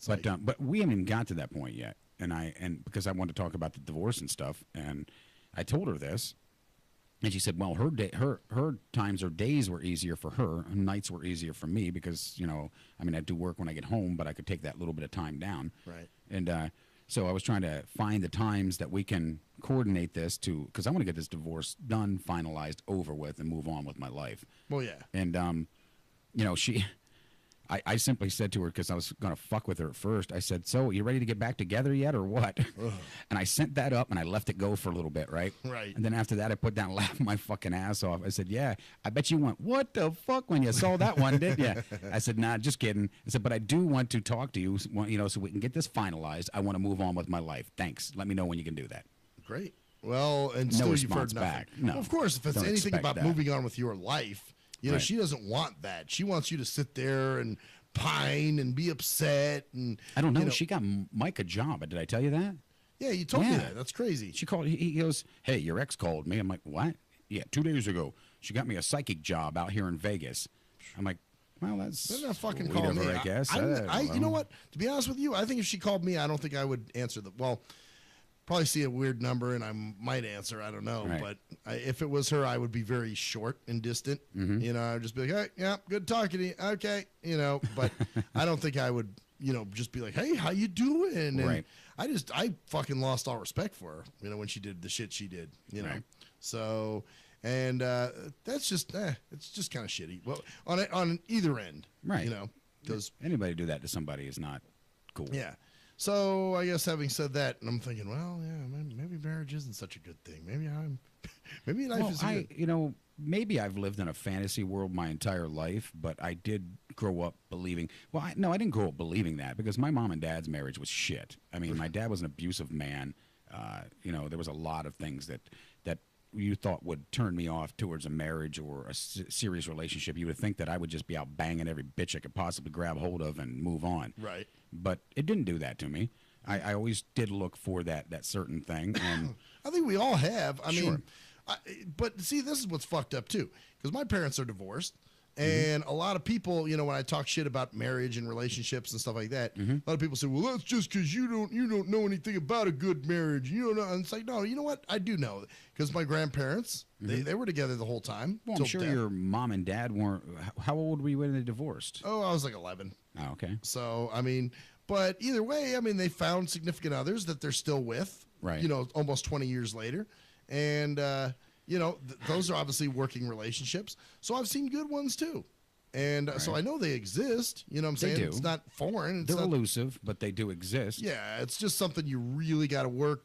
But we haven't even got to that point yet. And because I wanted to talk about the divorce and stuff, and I told her this, and she said, well, her times or days were easier for her, and nights were easier for me because, you know, I mean, I do work when I get home, but I could take that little bit of time down. Right. And so I was trying to find the times that we can coordinate this because I want to get this divorce done, finalized, over with, and move on with my life. Well, yeah. And, you know, I simply said to her, because I was going to fuck with her at first, I said, so you ready to get back together yet or what? And I sent that up and I left it go for a little bit, right? Right. And then after that, I put down laughing my fucking ass off. I said, yeah, I bet you went, what the fuck, when you saw that one, did you? I said, nah, just kidding. I said, but I do want to talk to you, you know, so we can get this finalized. I want to move on with my life. Thanks. Let me know when you can do that. Great. Well, and No still you've response heard nothing. back. No. Well, of course, if it's Don't anything expect about that. moving on with your life, you know, Right. she doesn't want that. She wants you to sit there and pine and be upset. And I don't know. you know She got Mike a job. Did I tell you that? yeah, you told me Yeah. that. That's crazy. She called. He goes, hey, your ex called me. I'm like, what? Yeah, 2 days ago. She got me a psychic job out here in Vegas. I'm like, well, that's Better not fucking sweet call of me. her, I guess. You know what? To be honest with you, I think if she called me, I don't think I would answer the. Well, probably see a weird number and I might answer. I don't know. Right. But if it was her, I would be very short and distant. Mhm. You know, I'd just be like, hey, yeah, good talking to you. Okay. You know, but I don't think I would, you know, just be like, hey, how you doing? And Right. I fucking lost all respect for her, you know, when she did the shit she did, you know. Right. So, and that's just, it's just kind of shitty. Well, on either end, Right. you know, because anybody do that to somebody is not cool. yeah. So I guess having said that, and I'm thinking, well, yeah, maybe marriage isn't such a good thing. Maybe life Well, is good. you know, maybe I've lived in a fantasy world my entire life, but I did grow up believing. Well, I didn't grow up believing that because my mom and dad's marriage was shit. I mean, my dad was an abusive man. You know, there was a lot of things that you thought would turn me off towards a marriage or a serious relationship. You would think that I would just be out banging every bitch I could possibly grab hold of and move on. Right. But it didn't do that to me. I always did look for that certain thing. And I think we all have. I Sure. mean, but see, this is what's fucked up too, because my parents are divorced, and a lot of people, you know, when I talk shit about marriage and relationships and stuff like that, a lot of people say, "Well, that's just because you don't know anything about a good marriage." You don't know, and it's like, no, you know what? I do know, because my grandparents they were together the whole time. well, I'm till sure death. your mom and dad weren't. How old were you when they divorced? Oh, I was like 11. Oh, okay. So I mean, but either way, I mean, they found significant others that they're still with. Right. You know, almost 20 years later, and you know, those are obviously working relationships. So I've seen good ones too. And so I know they exist. You know what I'm They saying? do. It's not foreign. It's They're not, elusive, but they do exist. yeah, it's just something you really got to work.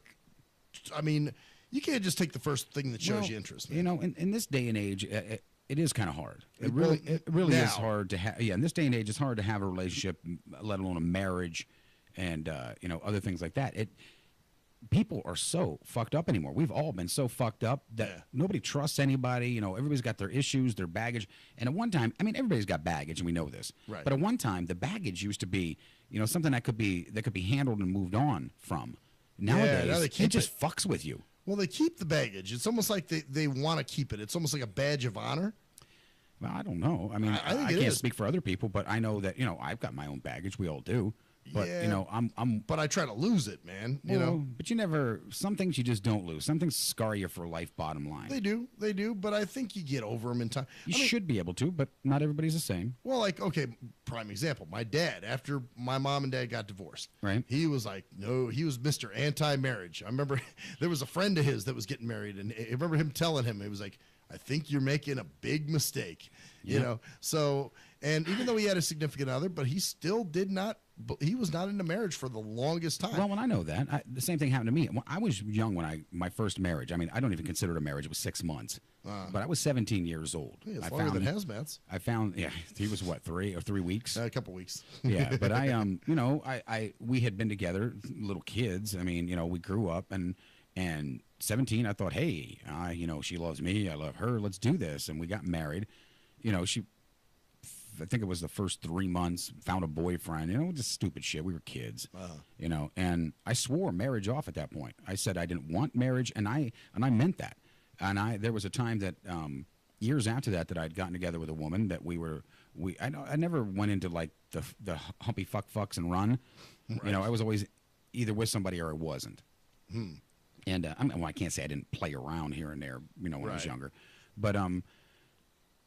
I mean, you can't just take the first thing that shows Well, you interest. Man. You know, in this day and age, it is kind of hard. It Well, really now. is hard to have. Yeah, in this day and age, it's hard to have a relationship, let alone a marriage, and you know, other things like that. People are so fucked up anymore. We've all been so fucked up that nobody trusts anybody. You know, everybody's got their issues, their baggage. And at one time, I mean, everybody's got baggage, and we know this. Right. But at one time, the baggage used to be, you know, something that could be handled and moved on from. Nowadays, now they keep it just fucks with you. Well, they keep the baggage. It's almost like they want to keep it. It's almost like a badge of honor. Well, I don't know. I mean, I think I it can't is. speak for other people, but I know that, you know, I've got my own baggage. We all do. But, Yeah. you know, I'm But I try to lose it, man. You well, know, but you never, some things you just don't lose. Some things scar you for life, bottom line. they do. But I think you get over them in time. You I mean, should be able to, but not everybody's the same. Well, like, okay, prime example. My dad, after my mom and dad got divorced, Right. he was like, no, he was Mr. Anti-marriage. I remember there was a friend of his that was getting married, and I remember him telling him, he was like, I think you're making a big mistake. You know, so, and even though he had a significant other, but he still he was not into marriage for the longest time. Well, when I know that, the same thing happened to me. I was young when my first marriage. I mean, I don't even consider it a marriage. It was 6 months. But I was 17 years old. Hey, it's longer than hazmats. I found, he was what, 3 weeks? A couple weeks. Yeah, but we had been together, little kids. I mean, we grew up and 17, I thought, hey, she loves me. I love her. Let's do this. And we got married. I think it was the first 3 months, found a boyfriend, just stupid shit. We were kids, and I swore marriage off at that point. I said I didn't want marriage, and I meant that. And there was a time that years after that I'd gotten together with a woman that I never went into like the humpy fucks and run. Right. I was always either with somebody or I wasn't. And I can't say I didn't play around here and there, when I was younger, but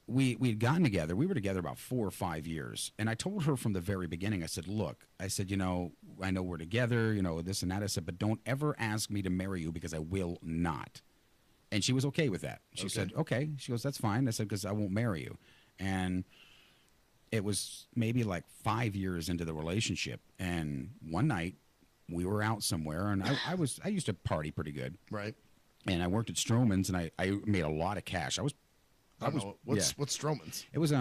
we had gotten together. We were together about 4 or 5 years. And I told her from the very beginning, I said, look, I know we're together, this and that. I said, but don't ever ask me to marry you because I will not. And she was okay with that. She said, okay. She goes, that's fine. I said, because I won't marry you. And it was maybe like 5 years into the relationship. And one night we were out somewhere, and I used to party pretty good. Right. And I worked at Stroman's, and I made a lot of cash. What's Stroman's? It was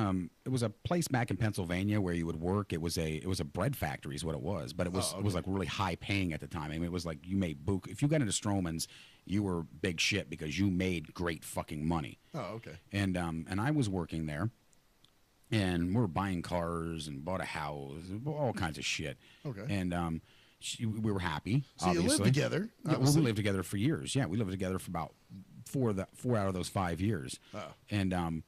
a place back in Pennsylvania where you would work. It was a bread factory is what it was, but it was like really high paying at the time. I mean, it was like you made if you got into Stroman's, you were big shit because you made great fucking money. Oh, okay. And I was working there, and we were buying cars and bought a house, all kinds of shit. Okay. And we were happy. So obviously. You lived together? Yeah, well, we lived together for years. Yeah, we lived together for about 4 out of those 5 years. Oh. And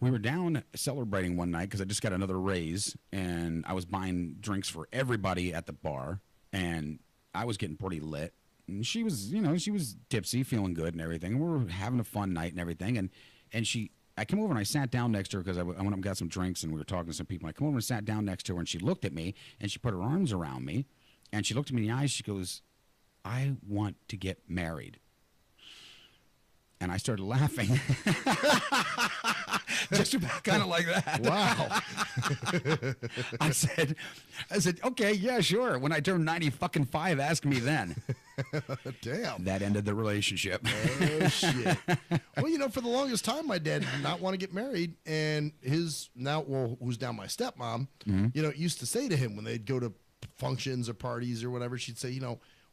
we were down celebrating one night because I just got another raise, and I was buying drinks for everybody at the bar, and I was getting pretty lit. And she was, she was tipsy, feeling good and everything. And we were having a fun night and everything. And I came over and I sat down next to her because I went up and got some drinks, and we were talking to some people. I come over and sat down next to her, and she looked at me, and she put her arms around me, and she looked at me in the eyes. She goes, I want to get married. And I started laughing. Just about kind of like that. Wow. I said, okay, yeah, sure. When I turn 95, ask me then. Damn. That ended the relationship. Oh, shit. Well, for the longest time, my dad did not want to get married. And who's now my stepmom, used to say to him when they'd go to functions or parties or whatever, she'd say,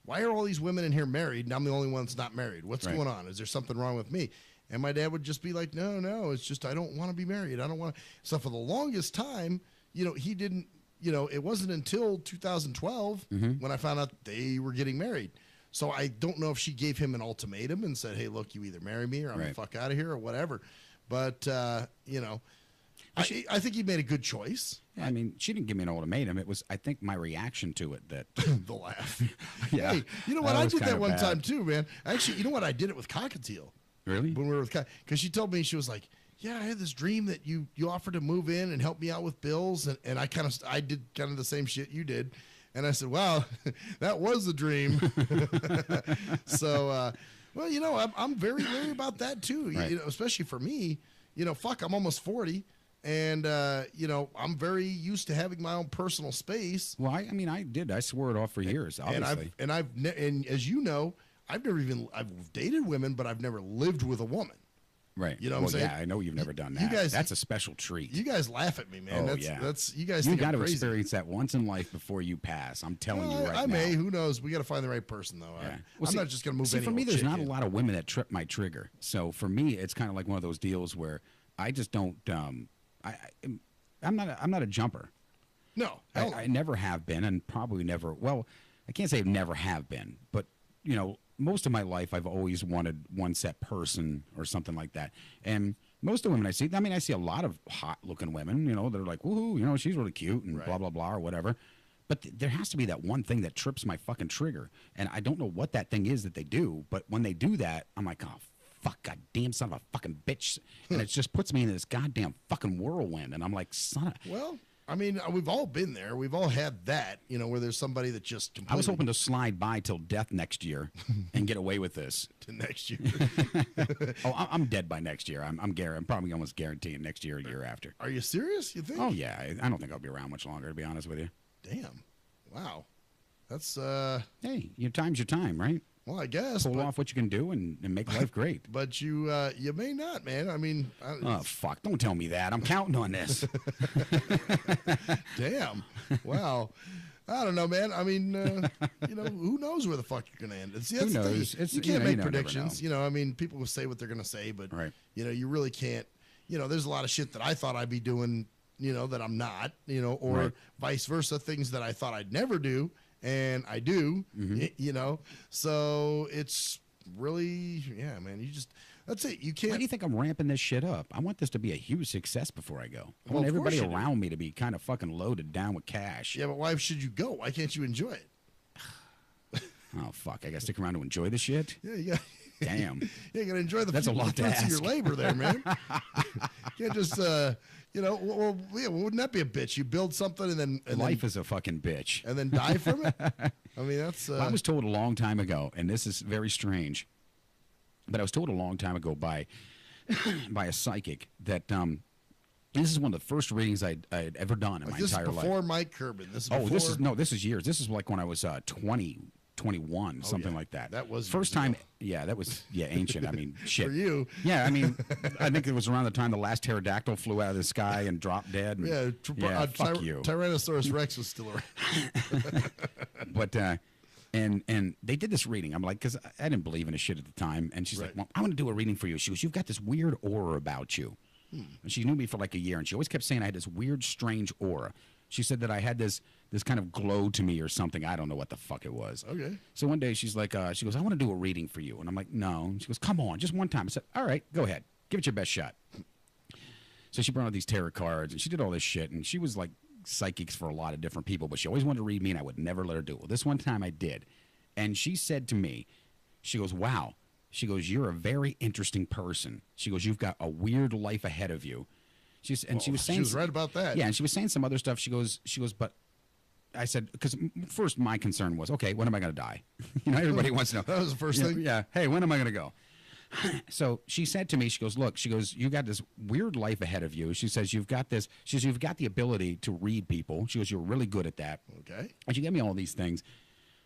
why are all these women in here married and I'm the only one that's not married? What's going on? Is there something wrong with me? And my dad would just be like, no, it's just I don't want to be married. I don't want to. So for the longest time, he didn't, it wasn't until 2012 when I found out they were getting married. So I don't know if she gave him an ultimatum and said, hey, look, you either marry me or I'm the fuck out of here or whatever. But, I think he made a good choice. Yeah, I mean, she didn't give me an ultimatum. It was, I think, my reaction to it that the laugh. Yeah, hey, you know what? I did that one time too, man. Actually, you know what? I did it with Cockatiel. Really? When we were with because she told me, she was like, "Yeah, I had this dream that you offered to move in and help me out with bills, and I did kind of the same shit you did." And I said, "Wow, that was the dream." So, well, I'm very leery about that too. Right. Especially for me. I'm almost 40. And, I'm very used to having my own personal space. Well, I mean, I did. I swore it off for years, obviously. And as you know, I've dated women, but I've never lived with a woman. Right. You know what I'm saying? Yeah, I know you've never done that. That's a special treat. You guys laugh at me, man. That's you guys. You got to experience that once in life before you pass. I'm telling you right now. I may. Who knows? We got to find the right person, though. Yeah. I'm not just going to move. See, for me, there's not a lot of women that trip my trigger. So for me, it's kind of like one of those deals where I just don't. I'm not a jumper. No, I never have been, and probably never. Well, I can't say never have been, but most of my life I've always wanted one set person or something like that. And most of the women I see a lot of hot-looking women. They're like, woohoo, she's really cute and blah blah blah or whatever. But there has to be that one thing that trips my fucking trigger, and I don't know what that thing is that they do. But when they do that, I'm like, oh. Fuck, goddamn son of a fucking bitch. And it just puts me in this goddamn fucking whirlwind. And I'm like, son of... Well, I mean, we've all been there. We've all had that, you know, where there's somebody that just completely... I was hoping to slide by till death next year and get away with this. To next year. Oh, I'm dead by next year. I'm probably almost guaranteeing next year or year after. Are you serious, you think? Oh, yeah. I don't think I'll be around much longer, to be honest with you. Damn. Wow. That's, Hey, your time's your time, right? Well, I guess. Pull off what you can do and make life great. But you may not, man. I mean... Oh, fuck. Don't tell me that. I'm counting on this. Damn. Wow. I don't know, man. I mean, you know, who knows where the fuck you're going to end? See, that's who the knows? thing. You can't make never predictions. know. You know, I mean, people will say what they're going to say, but, you know, you really can't. You know, there's a lot of shit that I thought I'd be doing, you know, that I'm not, you know, or vice versa, things that I thought I'd never do. And I do, you know, so it's really, yeah, man, you just, that's it. You can't. Why do you think I'm ramping this shit up? I want this to be a huge success before I go. I Well, want of course everybody you do. around me to be kind of fucking loaded down with cash. Yeah, but why should you go? Why can't you enjoy it? Oh, fuck. I got to stick around to enjoy the shit? Yeah, you got. Damn. Yeah, you got to enjoy the That's a lot to fruits of your ask. labor there, man. You can't just, you know, well, yeah, wouldn't that be a bitch? You build something and then Life is a fucking bitch. and then die from it. I mean, that's. Well, I was told a long time ago, and this is very strange, but I was told a long time ago by by a psychic that this is one of the first readings I'd ever done in my this entire is before life. Mike Kerbin. This is Oh, before. this is years. This is like when I was 20, 21, something yeah. like that. That was first years time. ago. Yeah, that was ancient. I mean, shit. For you. Yeah, I mean, I think it was around the time the last pterodactyl flew out of the sky and dropped dead. And, Yeah, fuck you. Tyrannosaurus Rex was still around. But and they did this reading. I'm like, because I didn't believe in a shit at the time. And she's like, well, I'm going to do a reading for you. She goes, you've got this weird aura about you. And she knew me for like a year, and she always kept saying I had this weird, strange aura. She said that I had this kind of glow to me or something. I don't know what the fuck it was. Okay. So one day she's like, she goes, I want to do a reading for you. And I'm like, no. And she goes, come on, just one time. I said, all right, go ahead. Give it your best shot. So she brought out these tarot cards, and she did all this shit, and she was like psychics for a lot of different people, but she always wanted to read me, and I would never let her do it. Well, this one time I did. And she said to me, she goes, wow. She goes, you're a very interesting person. She goes, you've got a weird life ahead of you. She was saying, she was right about that. Yeah, and she was saying some other stuff. She goes, but I said, because first my concern was, okay, when am I going to die? You know, everybody wants to know. That was the first thing. Yeah. Hey, when am I going to go? So she said to me, she goes, look, she goes, you got this weird life ahead of you. She says, you've got this. She says, you've got the ability to read people. She goes, you're really good at that. Okay. And she gave me all these things.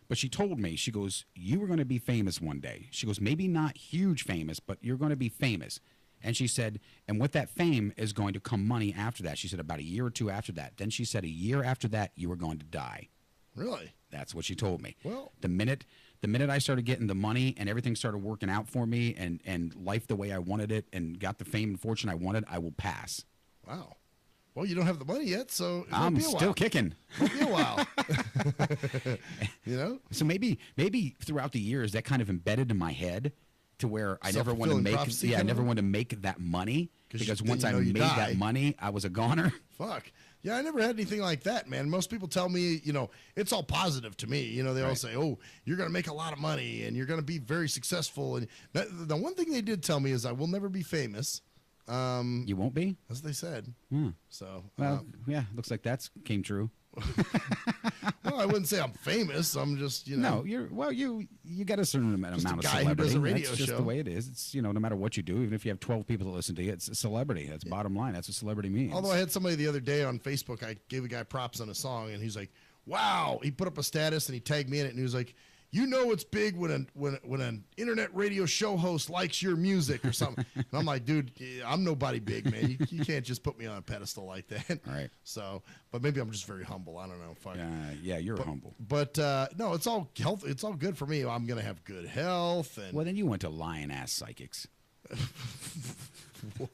But she told me, she goes, you were going to be famous one day. She goes, maybe not huge famous, but you're going to be famous. And she said, and with that fame is going to come money after that. She said about a year or two after that. Then she said a year after that, you were going to die. Really? That's what she told me. Well, the minute I started getting the money and everything started working out for me and life the way I wanted it and got the fame and fortune I wanted, I will pass. Wow. Well, you don't have the money yet, so it I'm might be a still while. kicking. Might be a while. You know? So maybe throughout the years that kind of embedded in my head to where I never want to Self-fulfilling make prophecy I kind of never thing? want to make that money because you- once then I you know you made die. that money, I was a goner. Fuck. Yeah, I never had anything like that, man. Most people tell me, you know, it's all positive to me. You know, they all say, oh, you're going to make a lot of money and you're going to be very successful. And the one thing they did tell me is I will never be famous. You won't be? As they said. So, Well, yeah, looks like that's came true. well, I wouldn't say I'm famous. I'm just, you know. No, you got a certain amount Just a of guy who celebrity. does a radio That's just show. the way it is. It's, you know, no matter what you do, even if you have 12 people that listen to you, it's a celebrity. That's bottom line. That's what celebrity means. Although I had somebody the other day on Facebook, I gave a guy props on a song, and he's like, wow. He put up a status, and he tagged me in it, and he was like, you know it's big when an internet radio show host likes your music or something. And I'm like, dude, I'm nobody big, man. You can't just put me on a pedestal like that. All right. So, but maybe I'm just very humble. I don't know. Fuck. Yeah, you're humble. But no, it's all health. It's all good for me. I'm gonna have good health. And Well, then you went to lion-ass psychics. well,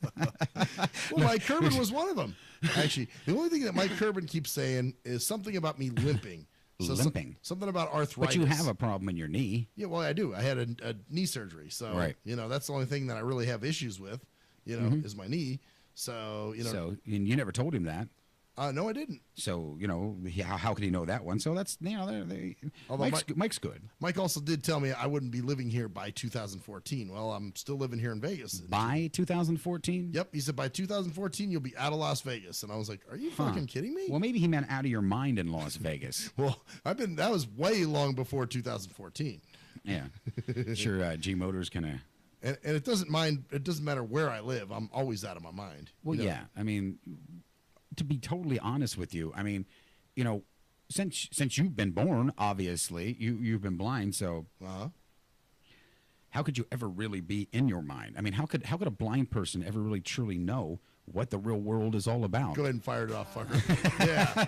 Mike Kerbin was one of them. Actually, the only thing that Mike Kerbin keeps saying is something about me limping. Limping. Something about arthritis. But you have a problem in your knee. Yeah, well, I do. I had a knee surgery, so Right. you know that's the only thing that I really have issues with. You know, is my knee. So you know, So and you never told him that. No, I didn't. So, how could he know that one? So that's, Mike's good. Mike also did tell me I wouldn't be living here by 2014. Well, I'm still living here in Vegas. By 2014? Yep. He said by 2014 you'll be out of Las Vegas. And I was like, are you fucking kidding me? Well, maybe he meant out of your mind in Las Vegas. Well, that was way long before 2014. Yeah. Sure, G Motors kind of... And it doesn't matter where I live. I'm always out of my mind. Well, yeah. I mean, to be totally honest with you, I mean, since you've been born, obviously, you've been blind, so how could you ever really be in your mind? I mean, how could a blind person ever really truly know what the real world is all about? Go ahead and fire it off, fucker. Yeah.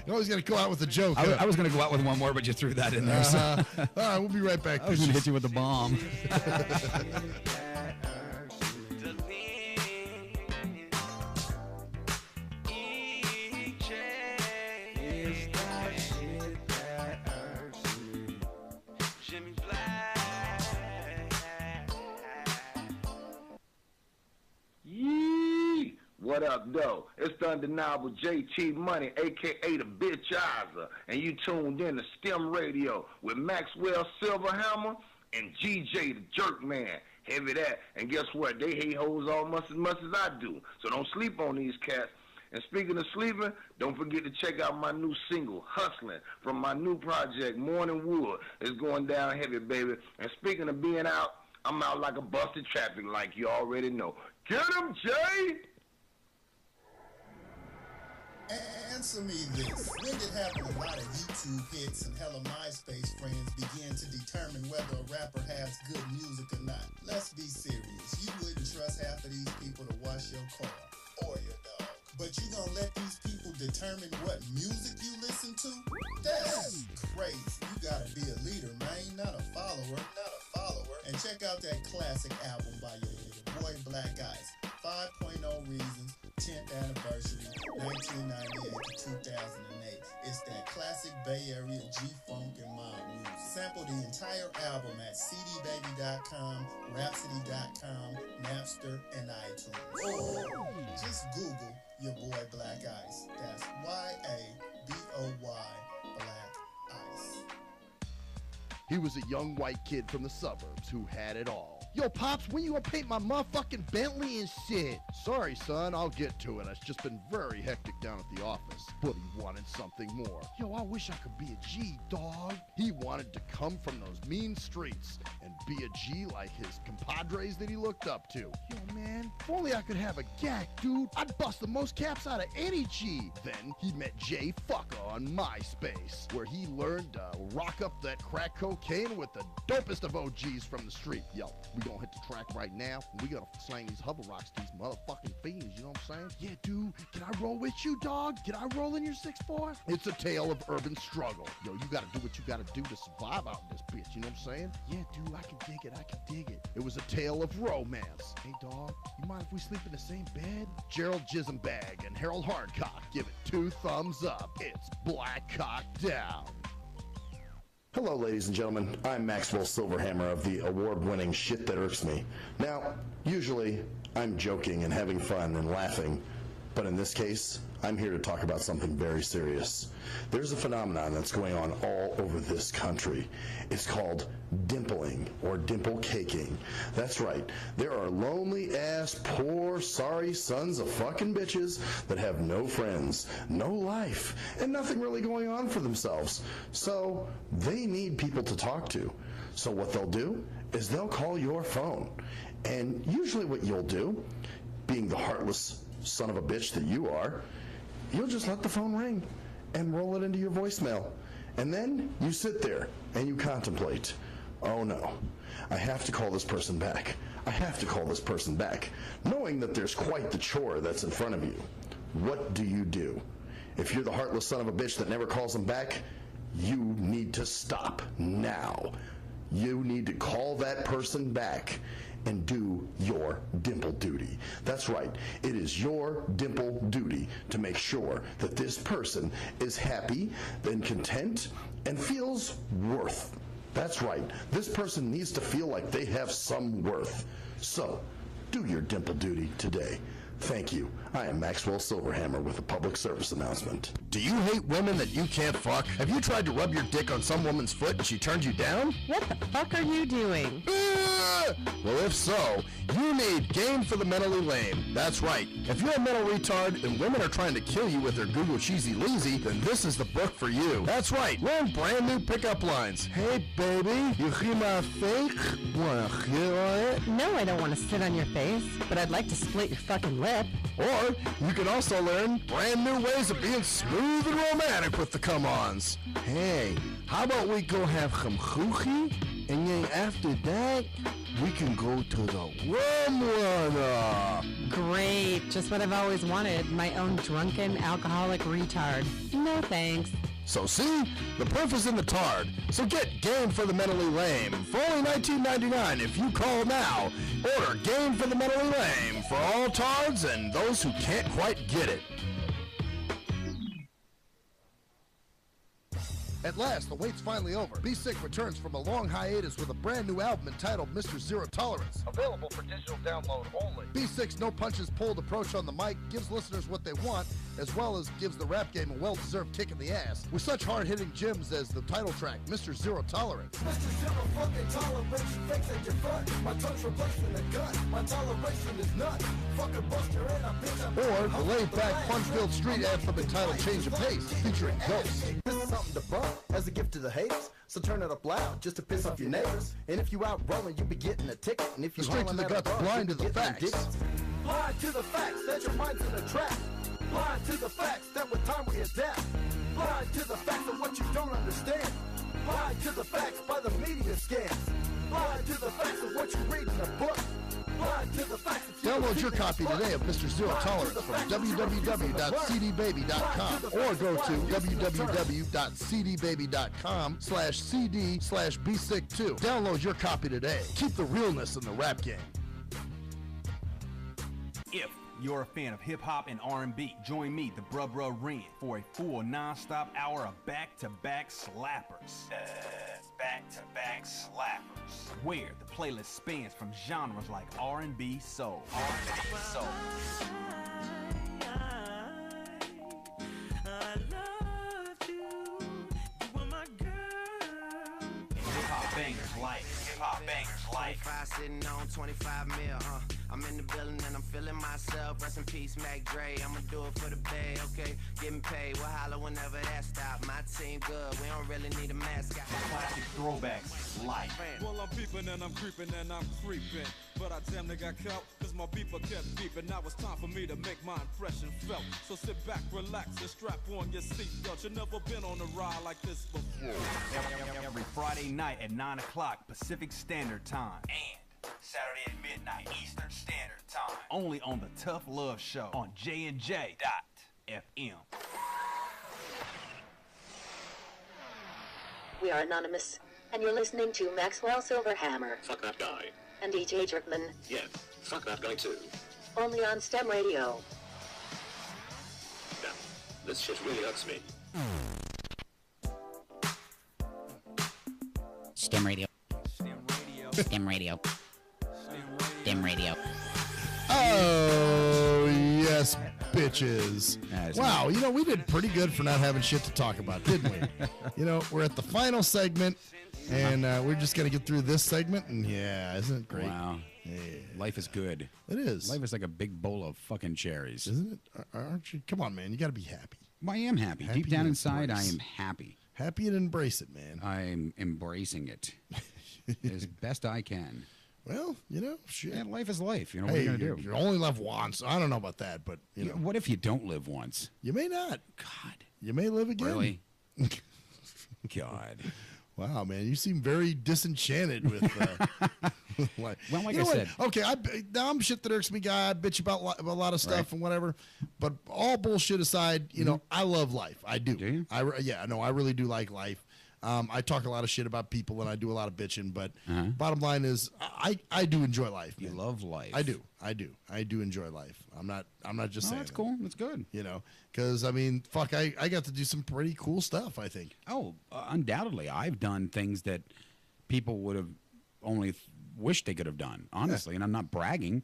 You always got to go out with a joke. I was going to go out with one more, but you threw that in there. So. All right, we'll be right back. I was going to hit you with a bomb. What up, though? It's the undeniable JT Money, a.k.a. the Bitchizer, and you tuned in to STIM Radio with Maxwell Silverhammer and GJ the Jerkman. Heavy that, and guess what? They hate hoes almost as much as I do, so don't sleep on these cats. And speaking of sleeping, don't forget to check out my new single, Hustling, from my new project, Morning Wood. It's going down heavy, baby. And speaking of being out, I'm out like a busted traffic like you already know. Get him, Jay! Answer me this. When did having a lot of YouTube hits and hella MySpace friends begin to determine whether a rapper has good music or not? Let's be serious. You wouldn't trust half of these people to wash your car or your dog. But you gonna let these people determine what music you listen to? That's crazy. You gotta be a leader, man, not a follower. And check out that classic album by your boy Black Ice, 5.0 Reasons, 10th anniversary, 1998 to 2008. It's that classic Bay Area G-Funk and mob music. Sample the entire album at cdbaby.com, rhapsody.com, Napster, and iTunes. Or just Google your boy Black Ice. That's Y-A-B-O-Y, Black Ice. He was a young white kid from the suburbs who had it all. Yo, Pops, when you gonna paint my motherfucking Bentley and shit? Sorry, son, I'll get to it. It's just been very hectic down at the office. But he wanted something more. Yo, I wish I could be a G, dog. He wanted to come from those mean streets and be a G like his compadres that he looked up to. Yo, man, if only I could have a gack, dude. I'd bust the most caps out of any G. Then he met Jay Fucker on MySpace, where he learned to rock up that crack cocaine with the dopest of OGs from the street. Yo, we gonna hit the track right now, and we gotta slang these hover rocks to these motherfucking fiends, you know what I'm saying? Yeah, dude, can I roll with you, dog? Can I roll in your 6'4"? It's a tale of urban struggle. Yo, you gotta do what you gotta do to survive out in this bitch, you know what I'm saying? Yeah, dude, I can dig it. It was a tale of romance. Hey, dog, you mind if we sleep in the same bed? Gerald Jisenbag and Harold Hardcock give it 2 thumbs up. It's Black Cock Down. Hello, ladies and gentlemen. I'm Maxwell Silverhammer of the award-winning Shit That Irks Me. Now, usually, I'm joking and having fun and laughing, but in this case, I'm here to talk about something very serious. There's a phenomenon that's going on all over this country. It's called dimpling or dimple caking. That's right. There are lonely-ass, poor, sorry sons of fucking bitches that have no friends, no life, and nothing really going on for themselves. So they need people to talk to. So what they'll do is they'll call your phone. And usually what you'll do, being the heartless son of a bitch that you are, you'll just let the phone ring and roll it into your voicemail. And then you sit there and you contemplate, oh no, I have to call this person back. I have to call this person back, knowing that there's quite the chore that's in front of you. What do you do? If you're the heartless son of a bitch that never calls them back, you need to stop now. You need to call that person back and do your dimple duty. That's right. It is your dimple duty to make sure that this person is happy and content and feels worth. That's right. This person needs to feel like they have some worth. So, do your dimple duty today. Thank you. I am Maxwell Silverhammer with a public service announcement. Do you hate women that you can't fuck? Have you tried to rub your dick on some woman's foot and she turned you down? What the fuck are you doing? Well, if so, you need Game for the Mentally Lame. That's right. If you're a mental retard and women are trying to kill you with their Google Cheesy Leasy, then this is the book for you. That's right. Learn brand new pickup lines. Hey, baby, you hear my fake? Wanna hit on it? No, I don't want to sit on your face, but I'd like to split your fucking lip. Or you can also learn brand new ways of being smooth and romantic with the come-ons. Hey, how about we go have some choochie, and then after that, we can go to the rum runner. Great, just what I've always wanted, my own drunken alcoholic retard. No thanks. So see, the proof is in the tard. So get Game for the Mentally Lame for only $19.99 if you call now. Order Game for the Mentally Lame for all tards and those who can't quite get it. At last, the wait's finally over. Be Sick returns from a long hiatus with a brand new album entitled Mr. Zero Tolerance. Available for digital download only. Be Sick's no punches pulled approach on the mic gives listeners what they want, as well as gives the rap game a well-deserved kick in the ass. With such hard-hitting gems as the title track, Mr. Zero Tolerance. Mr. Zero fucking toleration, fakes at your front. My tongue's replacing the gun. My toleration is none. Fucking buster and a bitch. Or the laid-back, fun-filled street anthem entitled Change of Pace, featuring Ghost. This is something to bump as a gift to the haters. So turn it up loud just to piss off your neighbors. And if you out rolling, you be getting a ticket. And if you Straight to the guts, blind to the facts. Blind to the facts that your mind's in a trap. Blind to the facts that with time we adapt. Blind to the facts of what you don't understand. Blind to the facts by the media scams. Blind to the facts of what you read in a book. Blind to the facts of Download your copy today of Mr. Zero Tolerance from www.cdbaby.com or go to www.cdbaby.com/cd/bsick2. Download your copy today. Keep the realness in the rap game. If you're a fan of hip-hop and R&B, join me, the Bruh Ren, for a full non-stop hour of back-to-back slappers. Back-to-back slappers. Where the playlist spans from genres like R&B, soul. R&B, soul. Hip-hop bangers like. Hip-hop bangers like. 25 sitting on 25 mil, I'm in the building and I'm feeling myself. Rest in peace, Mac Dre. I'ma do it for the bay, okay? Getting paid, we'll holler whenever that stop. My team good, we don't really need a mascot. Classic throwbacks like. Well, I'm peeping and I'm creeping and I'm creeping. But I damn near got caught, cause my beeper kept beeping. Now it's time for me to make my impression felt. So sit back, relax, and strap on your seatbelt. You've never been on a ride like this before. Every Friday night at 9 o'clock Pacific Standard Time. And Saturday at midnight Eastern Standard Time. Only on the Tough Love Show on JNJ.FM. We are anonymous, and you're listening to Maxwell Silverhammer Fuck that guy. and DJ Jerkman, Yeah, fuck that guy too. only on STEM Radio. Damn, this shit really hurts me. STEM Radio. STEM Radio. STEM Radio. Oh, yes, bitches. Wow, you know, we did pretty good for not having shit to talk about, didn't we? You know, we're at the final segment, and we're just going to get through this segment, and yeah, isn't it great? Wow. Yeah. Life is good. It is. Life is like a big bowl of fucking cherries. Isn't it? Aren't you? Come on, man. You got to be happy. Well, I am happy. Deep down inside, I am happy. Happy and embrace it, man. I'm embracing it as best I can. Well, you know, shit. And life is life. You know, Hey, what are you going to do? you only live once. I don't know about that, but, you know. What if you don't live once? You may not. God. You may live again. Really? God. Wow, man, you seem very disenchanted with life. Well, like You know I what? said. Okay, now I'm shit that irks me guy. I bitch about a lot of stuff Right. and whatever. But all bullshit aside, you know, I love life. I do. Do you? I really do like life. I talk a lot of shit about people and I do a lot of bitching, but bottom line is I do enjoy life. You man. love life. I do enjoy life. I'm not just saying that's that, cool. That's good. You know, because I mean, fuck, I got to do some pretty cool stuff, I think. Oh, undoubtedly. I've done things that people would have only wished they could have done, honestly. And I'm not bragging,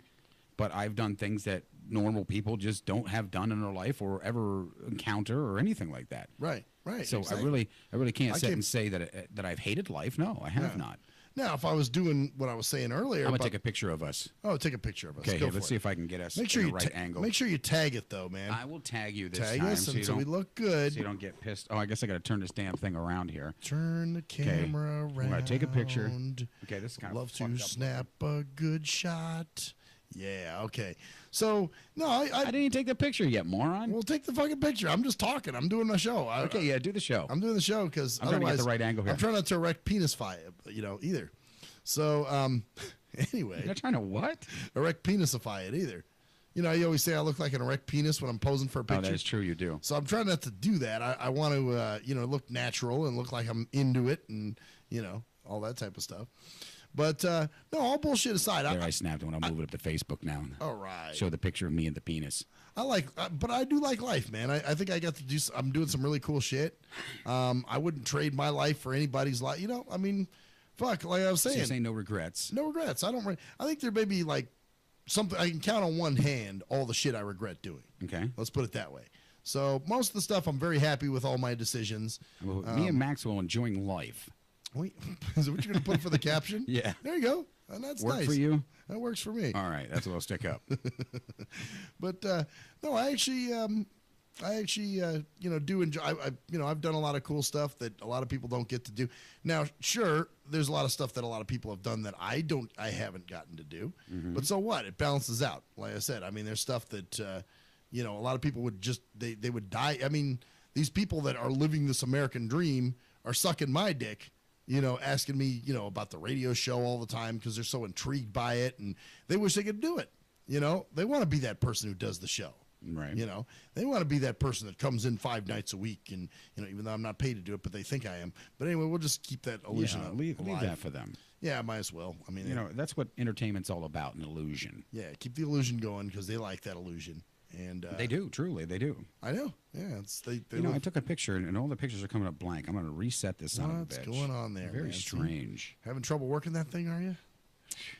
but I've done things that normal people just don't have done in their life or ever encounter or anything like that. Right. So exactly. I really can't sit and say that I've hated life. No, I have not. Now, if I was doing what I was saying earlier, I'm gonna take a picture of us. Oh, take a picture of us. Okay, Go let's see if I can get us in the right angle. Make sure you tag it though, man. I will tag you this tag time, us so we look good. So you don't get pissed. Oh, I guess I got to turn this damn thing around here. Turn the camera around. I'm gonna take a picture. Okay, this is kind Love of to snap a good shot. Yeah, okay. So, no, I didn't even take the picture yet, moron. Well, take the fucking picture. I'm just talking. I'm doing my show. Okay, yeah, do the show. I'm doing the show because I'm trying to get the right angle here. I'm trying not to erect penisify it, either. So, anyway. You're trying to what? Erect penisify it either. You always say I look like an erect penis when I'm posing for a picture. Oh, that is true. You do. So I'm trying not to do that. I want to, look natural and look like I'm into it and, all that type of stuff. But, no, all bullshit aside. There, I snapped when I move it up to Facebook now. All right. Show the picture of me and the penis. But I do like life, man. I think I got to I'm doing some really cool shit. I wouldn't trade my life for anybody's life. I mean, fuck, like I was saying. So you're saying no regrets? No regrets. I think there may be like something, I can count on one hand all the shit I regret doing. Okay. Let's put it that way. So most of the stuff, I'm very happy with all my decisions. Well, me and Maxwell enjoying life. Wait, is that what you're going to put for the caption? Yeah. There you go. And that's Work nice. for you? That works for me. All right. That's what I'll stick up. But, no, I actually, do enjoy, I've done a lot of cool stuff that a lot of people don't get to do. Now, sure, there's a lot of stuff that a lot of people have done that I haven't gotten to do. Mm-hmm. But so what? It balances out. Like I said, I mean, there's stuff that, a lot of people would just, they would die. I mean, these people that are living this American dream are sucking my dick, asking me, about the radio show all the time because they're so intrigued by it and they wish they could do it. They want to be that person who does the show. Right. They want to be that person that comes in 5 nights a week and, even though I'm not paid to do it, but they think I am. But anyway, we'll just keep that illusion up. Leave that for them. Yeah, might as well. I mean, that's what entertainment's all about, an illusion. Yeah, keep the illusion going because they like that illusion. And they do, truly, they do. I know. Yeah, they I took a picture and all the pictures are coming up blank. I'm going to reset this son of a bitch. What's going on there? Very man? strange. Having trouble working that thing, are you?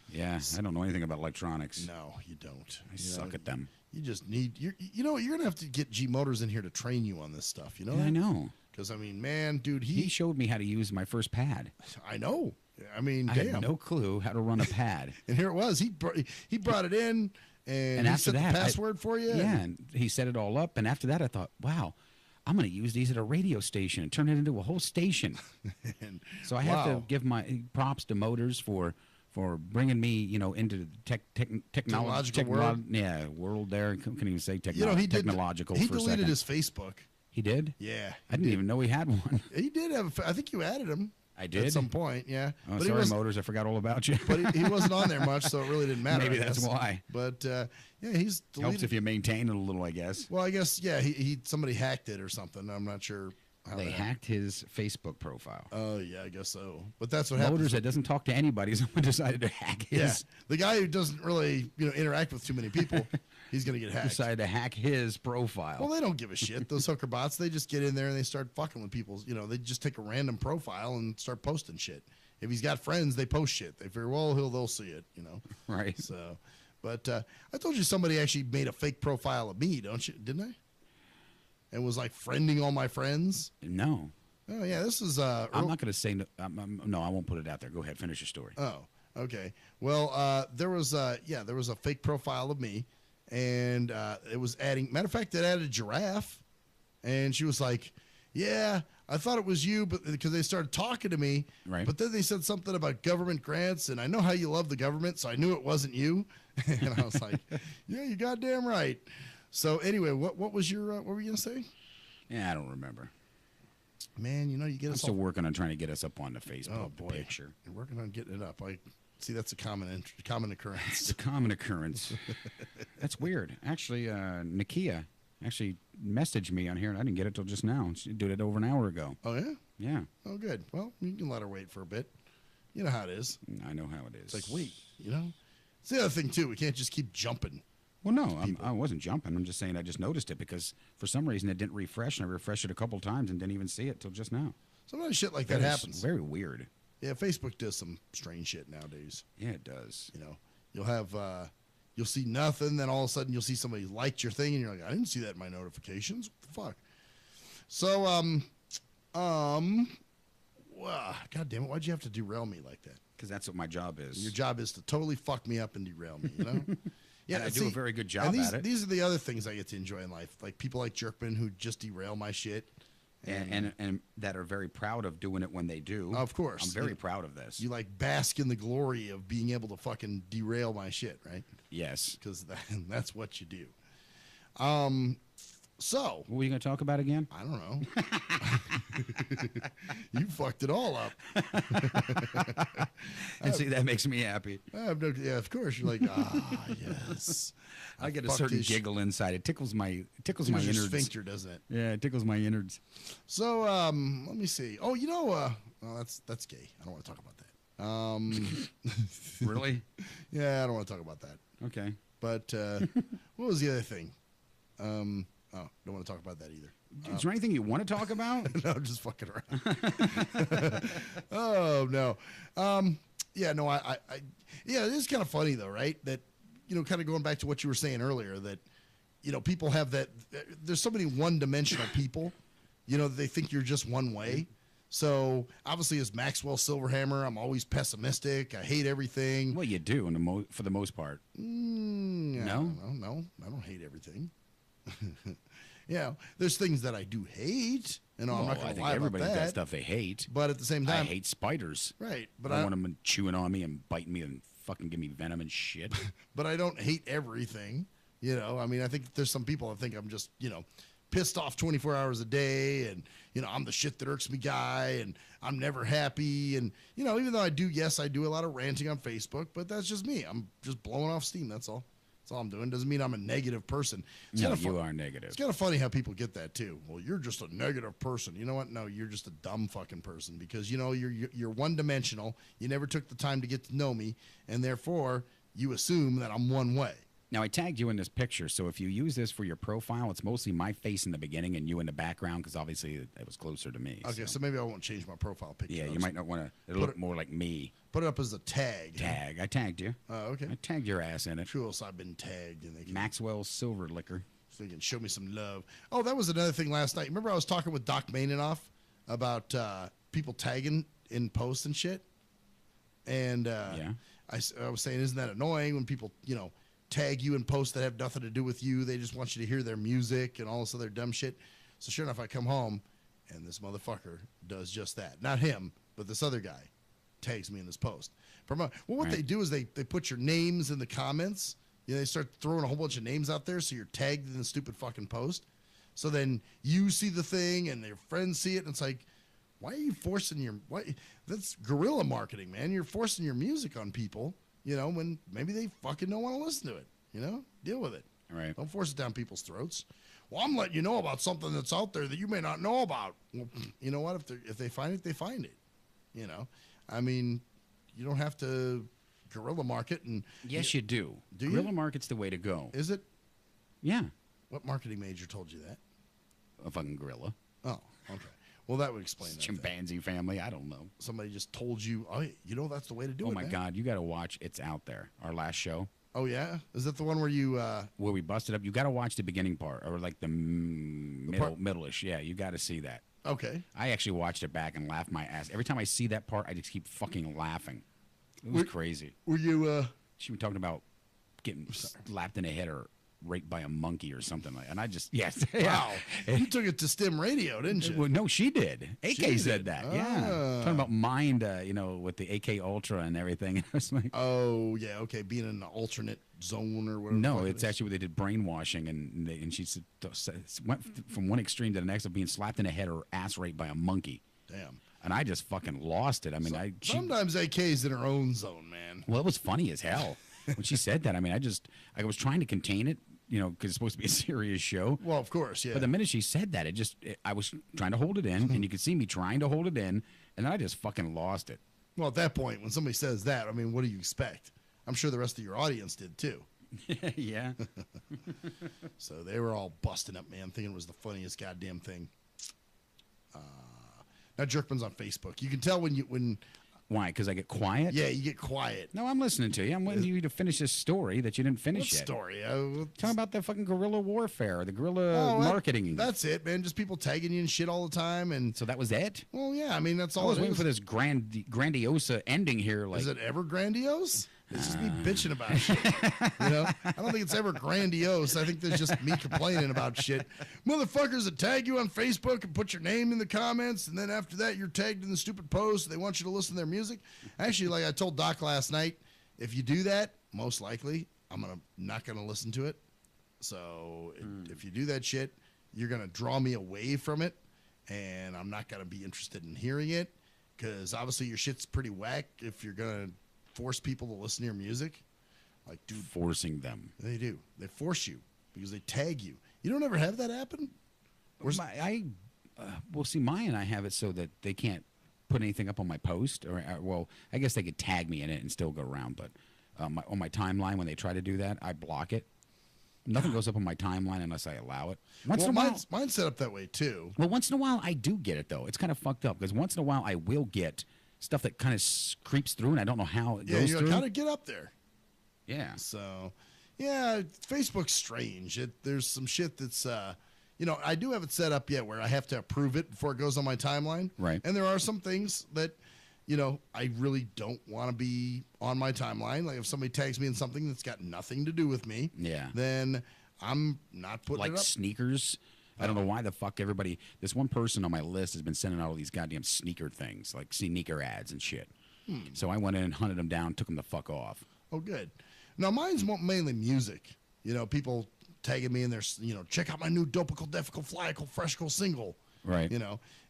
Yeah, I don't know anything about electronics. No, you don't. I suck at them. You just need you're going to have to get G Motors in here to train you on this stuff. You know? Yeah, I know. Because I mean, man, dude, he showed me how to use my first pad. I know. I mean, I had no clue how to run a pad. And here it was. He brought it in. And he set the password for you? Yeah, and he set it all up. And after that, I thought, wow, I'm going to use these at a radio station and turn it into a whole station. So I have to give my props to Motors for bringing me, into the technological world. Yeah, world there. Couldn't even say technological he for a second. He deleted his Facebook. He did? Yeah. I didn't even know he had one. He did have. I think you added him. I did? At some point, yeah. Oh, but sorry, Motors, I forgot all about you. But he wasn't on there much, so it really didn't matter. Maybe that's why. But, yeah, he's deleted. Helps if you maintain it a little, I guess. Well, I guess, yeah, somebody hacked it or something. I'm not sure how they hacked his Facebook profile. Oh, yeah, I guess so. But that's what happens. Motors that doesn't talk to anybody, someone decided to hack his. Yeah, the guy who doesn't really, interact with too many people, he's going to get hacked. Decided to hack his profile. Well, they don't give a shit. Those hooker bots, they just get in there and they start fucking with people. They just take a random profile and start posting shit. If he's got friends, they post shit. They figure, well, they'll see it, Right. So, but I told you somebody actually made a fake profile of me, didn't I? And was like friending all my friends. No. Oh yeah, this is. I'm not going to say no. No, I won't put it out there. Go ahead, finish your story. Oh, okay. Well, there was a fake profile of me, and it was adding. Matter of fact, it added a giraffe, and she was like, "Yeah, I thought it was you," but because they started talking to me, right? But then they said something about government grants, and I know how you love the government, so I knew it wasn't you. And I was like, "Yeah, you goddamn right." So anyway, what was your what were you gonna say? Yeah, I don't remember. Man, you get I'm us still working on trying to get us up on the Facebook picture. You're working on getting it up. I see that's a common occurrence. It's a common occurrence. That's weird. Actually, Nakia actually messaged me on here, and I didn't get it till just now. She did it over an hour ago. Oh yeah. Yeah. Oh good. Well, you can let her wait for a bit. You know how it is. I know how it is. It's like wait. It's the other thing too. We can't just keep jumping. Well, no, I wasn't jumping. I'm just saying I just noticed it because for some reason it didn't refresh, and I refreshed it a couple times and didn't even see it till just now. Sometimes shit like that happens. Very weird. Yeah, Facebook does some strange shit nowadays. Yeah, it does. You'll have You'll see nothing. Then all of a sudden you'll see somebody liked your thing, and you're like, I didn't see that in my notifications. What the fuck? So, well, God damn it, why'd you have to derail me like that? Because that's what my job is. Your job is to totally fuck me up and derail me, you know? Yeah, and I do a very good job these, at it. These are the other things I get to enjoy in life, like people like Jerkman who just derail my shit. And that are very proud of doing it when they do. Of course. I'm very proud of this. You like bask in the glory of being able to fucking derail my shit, right? Yes. Because that's what you do. So. What were you going to talk about again? I don't know. You fucked it all up. And see, that makes me happy. Yeah, of course. You're like, yes. I get a certain giggle inside. It tickles my innards. Sphincter, doesn't it? Yeah, it tickles my innards. So, let me see. Oh, you know, well, that's gay. I don't want to talk about that. Really? Yeah, I don't want to talk about that. Okay. But what was the other thing? Don't want to talk about that either. Is there anything you want to talk about? No, I'm just fucking around. Oh no. Yeah, no. Yeah, it is kind of funny though, right? That kind of going back to what you were saying earlier, that people have that. There's so many one-dimensional people. They think you're just one way. So obviously, as Maxwell Silverhammer, I'm always pessimistic. I hate everything. Well, you do, for the most part. No, I don't hate everything. There's things that I do hate, and I'm not going to lie about everybody's that. got stuff they hate. But at the same time, I hate spiders. Right, but I want them chewing on me and biting me and fucking give me venom and shit. But I don't hate everything. I mean, I think there's some people that think I'm just pissed off 24 hours a day, and I'm the shit that irks me guy, and I'm never happy, and even though I do a lot of ranting on Facebook, but that's just me. I'm just blowing off steam. That's all. That's all I'm doing. Doesn't mean I'm a negative person. No, you are negative. It's kind of funny how people get that too. Well, you're just a negative person. You know what? No, you're just a dumb fucking person because you're one dimensional. You never took the time to get to know me, and therefore you assume that I'm one way. Now, I tagged you in this picture, so if you use this for your profile, it's mostly my face in the beginning and you in the background, because obviously it was closer to me. Okay, so maybe I won't change my profile picture. Yeah, you might not want to. It'll look more like me. Put it up as a tag. Tag. I tagged you. Oh, okay. I tagged your ass in it. Cool, so I've been tagged. And they can, Maxwell Silver Liquor. So you can show me some love. Oh, that was another thing last night. Remember I was talking with Doc Mainoff about people tagging in posts and shit? And I was saying, isn't that annoying when people, tag you in posts that have nothing to do with you? They just want you to hear their music and all this other dumb shit. So sure enough, I come home and this motherfucker does just that. Not him, but this other guy tags me in this post. What they do is they put your names in the comments. They start throwing a whole bunch of names out there, so you're tagged in the stupid fucking post. So then you see the thing and their friends see it, and it's like, why are you forcing that's guerrilla marketing, man. You're forcing your music on people. When maybe they fucking don't want to listen to it, deal with it. Right. Don't force it down people's throats. Well, I'm letting you know about something that's out there that you may not know about. Well, you know what? If they find it, they find it. I mean, you don't have to guerrilla market. And yes, you do. Guerrilla market's the way to go. Is it? Yeah. What marketing major told you that? A fucking gorilla. Oh, okay. Well, that would explain that. Chimpanzee family. I don't know. Somebody just told you, oh, that's the way to do it. Oh, my God. You got to watch It's Out There, our last show. Oh, yeah? Is that the one where you... where we busted up? You got to watch the beginning part, or like the middle-ish. Yeah, you got to see that. Okay. I actually watched it back and laughed my ass. Every time I see that part, I just keep fucking laughing. It was crazy. Were you... She was talking about getting slapped in the head or raped by a monkey or something like that. And I just, yes. Wow. You took it to STIM radio, didn't you? Well, no, she did. AK said that. Ah. Yeah. Talking about mind, with the AK Ultra and everything. And I was like, oh, yeah, okay, being in an alternate zone or whatever. No, it's actually where they did brainwashing, and she went from one extreme to the next of being slapped in the head or ass raped by a monkey. Damn. And I just fucking lost it. I mean, sometimes AK's in her own zone, man. Well, it was funny as hell when she said that. I mean, I was trying to contain it, because it's supposed to be a serious show. Well, of course, yeah. But the minute she said that, I was trying to hold it in, and you could see me trying to hold it in, and then I just fucking lost it. Well, at that point, when somebody says that, I mean, what do you expect? I'm sure the rest of your audience did too. Yeah. So they were all busting up, man, thinking it was the funniest goddamn thing. Now Jerkman's on Facebook. You can tell when Why? Because I get quiet? Yeah, you get quiet. No, I'm listening to you. I'm waiting for you to finish this story that you didn't finish What yet. story? Talking about the fucking guerrilla warfare, the guerrilla marketing. That's it, man. Just people tagging you and shit all the time. And so that was it? Well, yeah. I mean, that's all I was it waiting is. for this grandiose ending here. Like, is it ever grandiose? It's just me bitching about shit. You know, I don't think it's ever grandiose. I think there's just me complaining about shit. Motherfuckers that tag you on Facebook and put your name in the comments, and then after that you're tagged in the stupid post. They want you to listen to their music. Actually, like I told Doc last night, if you do that, most likely I'm not gonna listen to it. So if you do that shit, you're gonna draw me away from it, and I'm not gonna be interested in hearing it because obviously your shit's pretty whack. If you're gonna force people to listen to your music, like, dude, forcing them. They do. They force you because they tag you. You don't ever have that happen? Well, see, Maya and I have it so that they can't put anything up on my post, or well, I guess they could tag me in it and still go around. But on my timeline, when they try to do that, I block it. Nothing goes up on my timeline unless I allow it. Once in a while, mine's set up that way too. Well, once in a while, I do get it though. It's kind of fucked up because once in a while, I will get stuff that kind of creeps through, and I don't know how it goes through. Yeah, how to get up there. Yeah. So, yeah, Facebook's strange. There's some shit that's, I do have it set up yet where I have to approve it before it goes on my timeline. Right. And there are some things that, I really don't want to be on my timeline. Like if somebody tags me in something that's got nothing to do with me, then I'm not putting it up. Like sneakers. I don't know why the fuck this one person on my list has been sending out all these goddamn sneaker things, like sneaker ads and shit. So I went in and hunted them down, took them the fuck off. Oh, good. Now, mine's mainly music. People tagging me in there, check out my new Dopical, Defical, Flyical, Freshical single. Right.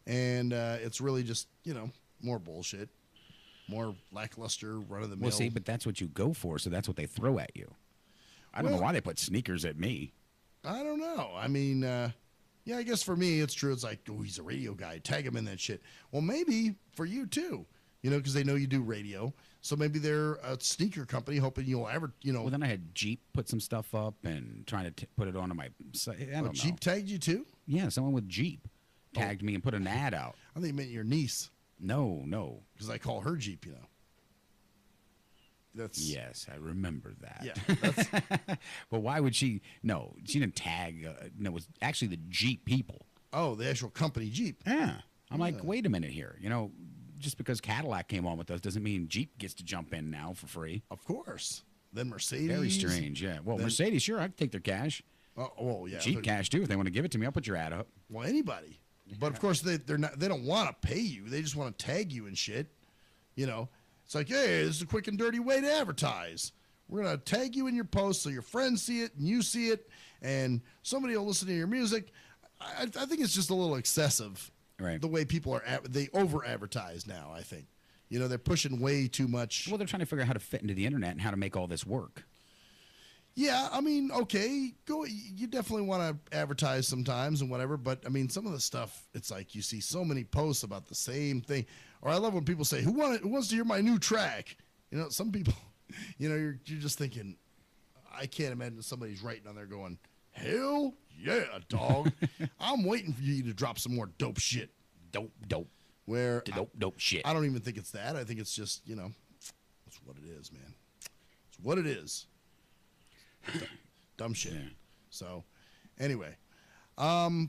And it's really just, more bullshit, more lackluster, run-of-the-mill. Well, see, but that's what you go for, so that's what they throw at you. I don't know why they put sneakers at me. I don't know. I mean, yeah, I guess for me, it's true. It's like, oh, he's a radio guy. Tag him in that shit. Well, maybe for you, too, because they know you do radio. So maybe they're a sneaker company hoping you'll ever, Well, then I had Jeep put some stuff up and trying to put it onto my site. I don't know. Jeep tagged you, too? Yeah, someone with Jeep tagged me and put an ad out. I think you meant your niece. No. Because I call her Jeep, Yes, I remember that. Yeah. But why would she? No, she didn't tag. No, it was actually the Jeep people. Oh, the actual company Jeep. Yeah. I'm like, wait a minute here. Just because Cadillac came on with us doesn't mean Jeep gets to jump in now for free. Of course. Then Mercedes. Very strange, yeah. Well, Mercedes, sure, I can take their cash. Oh, yeah. Jeep cash, too. If they want to give it to me, I'll put your ad up. Well, anybody. But, of course, they don't want to pay you. They just want to tag you and shit. It's like, hey, this is a quick and dirty way to advertise. We're going to tag you in your post so your friends see it and you see it, and somebody will listen to your music. I think it's just a little excessive, right? The way people they over-advertise now, I think. They're pushing way too much. Well, they're trying to figure out how to fit into the internet and how to make all this work. Yeah, I mean, okay, you definitely want to advertise sometimes and whatever, but I mean, some of the stuff, it's like you see so many posts about the same thing. Or I love when people say, who wants to hear my new track? Some people, you're just thinking, I can't imagine somebody's writing on there going, hell yeah, dog. I'm waiting for you to drop some more dope shit. Dope. Where dope shit. I don't even think it's that. I think it's just, it's what it is, man. It's what it is. Dumb shit. Yeah. So, anyway, yeah,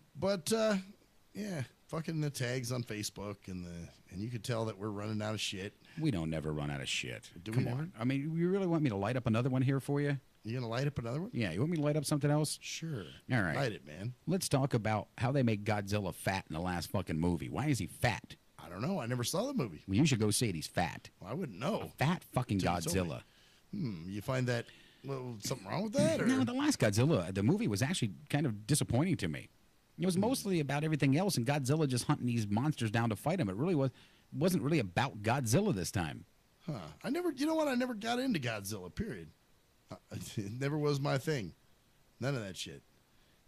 fucking the tags on Facebook and you could tell that we're running out of shit. We don't never run out of shit. Come on. I mean, you really want me to light up another one here for you? You gonna light up another one? Yeah, you want me to light up something else? Sure. All right. Light it, man. Let's talk about how they make Godzilla fat in the last fucking movie. Why is he fat? I don't know. I never saw the movie. Well, you should go see it. He's fat. Well, I wouldn't know. A fat fucking Godzilla. You find that something wrong with that? Or? No, the last Godzilla, the movie was actually kind of disappointing to me. It was mostly about everything else, and Godzilla just hunting these monsters down to fight them. It really wasn't really about Godzilla this time. Huh. I never got into Godzilla, period. It never was my thing. None of that shit.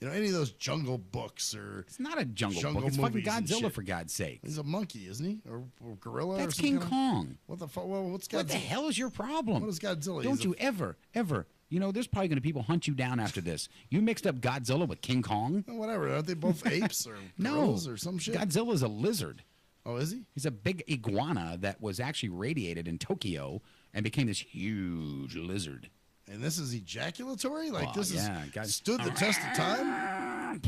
Any of those Jungle Books or... It's not a jungle book. It's fucking Godzilla, for God's sake. He's a monkey, isn't he? Or gorilla? That's or King Kong. What the fuck? Well, what's Godzilla? What the hell is your problem? What is Godzilla? Don't you ever... there's probably going to be people hunt you down after this. You mixed up Godzilla with King Kong? Whatever. Aren't they both apes or gorillas or some shit? Godzilla's a lizard. Oh, is he? He's a big iguana that was actually radiated in Tokyo and became this huge lizard. And this is ejaculatory? Like, Oh, this yeah, is God. stood the test of time?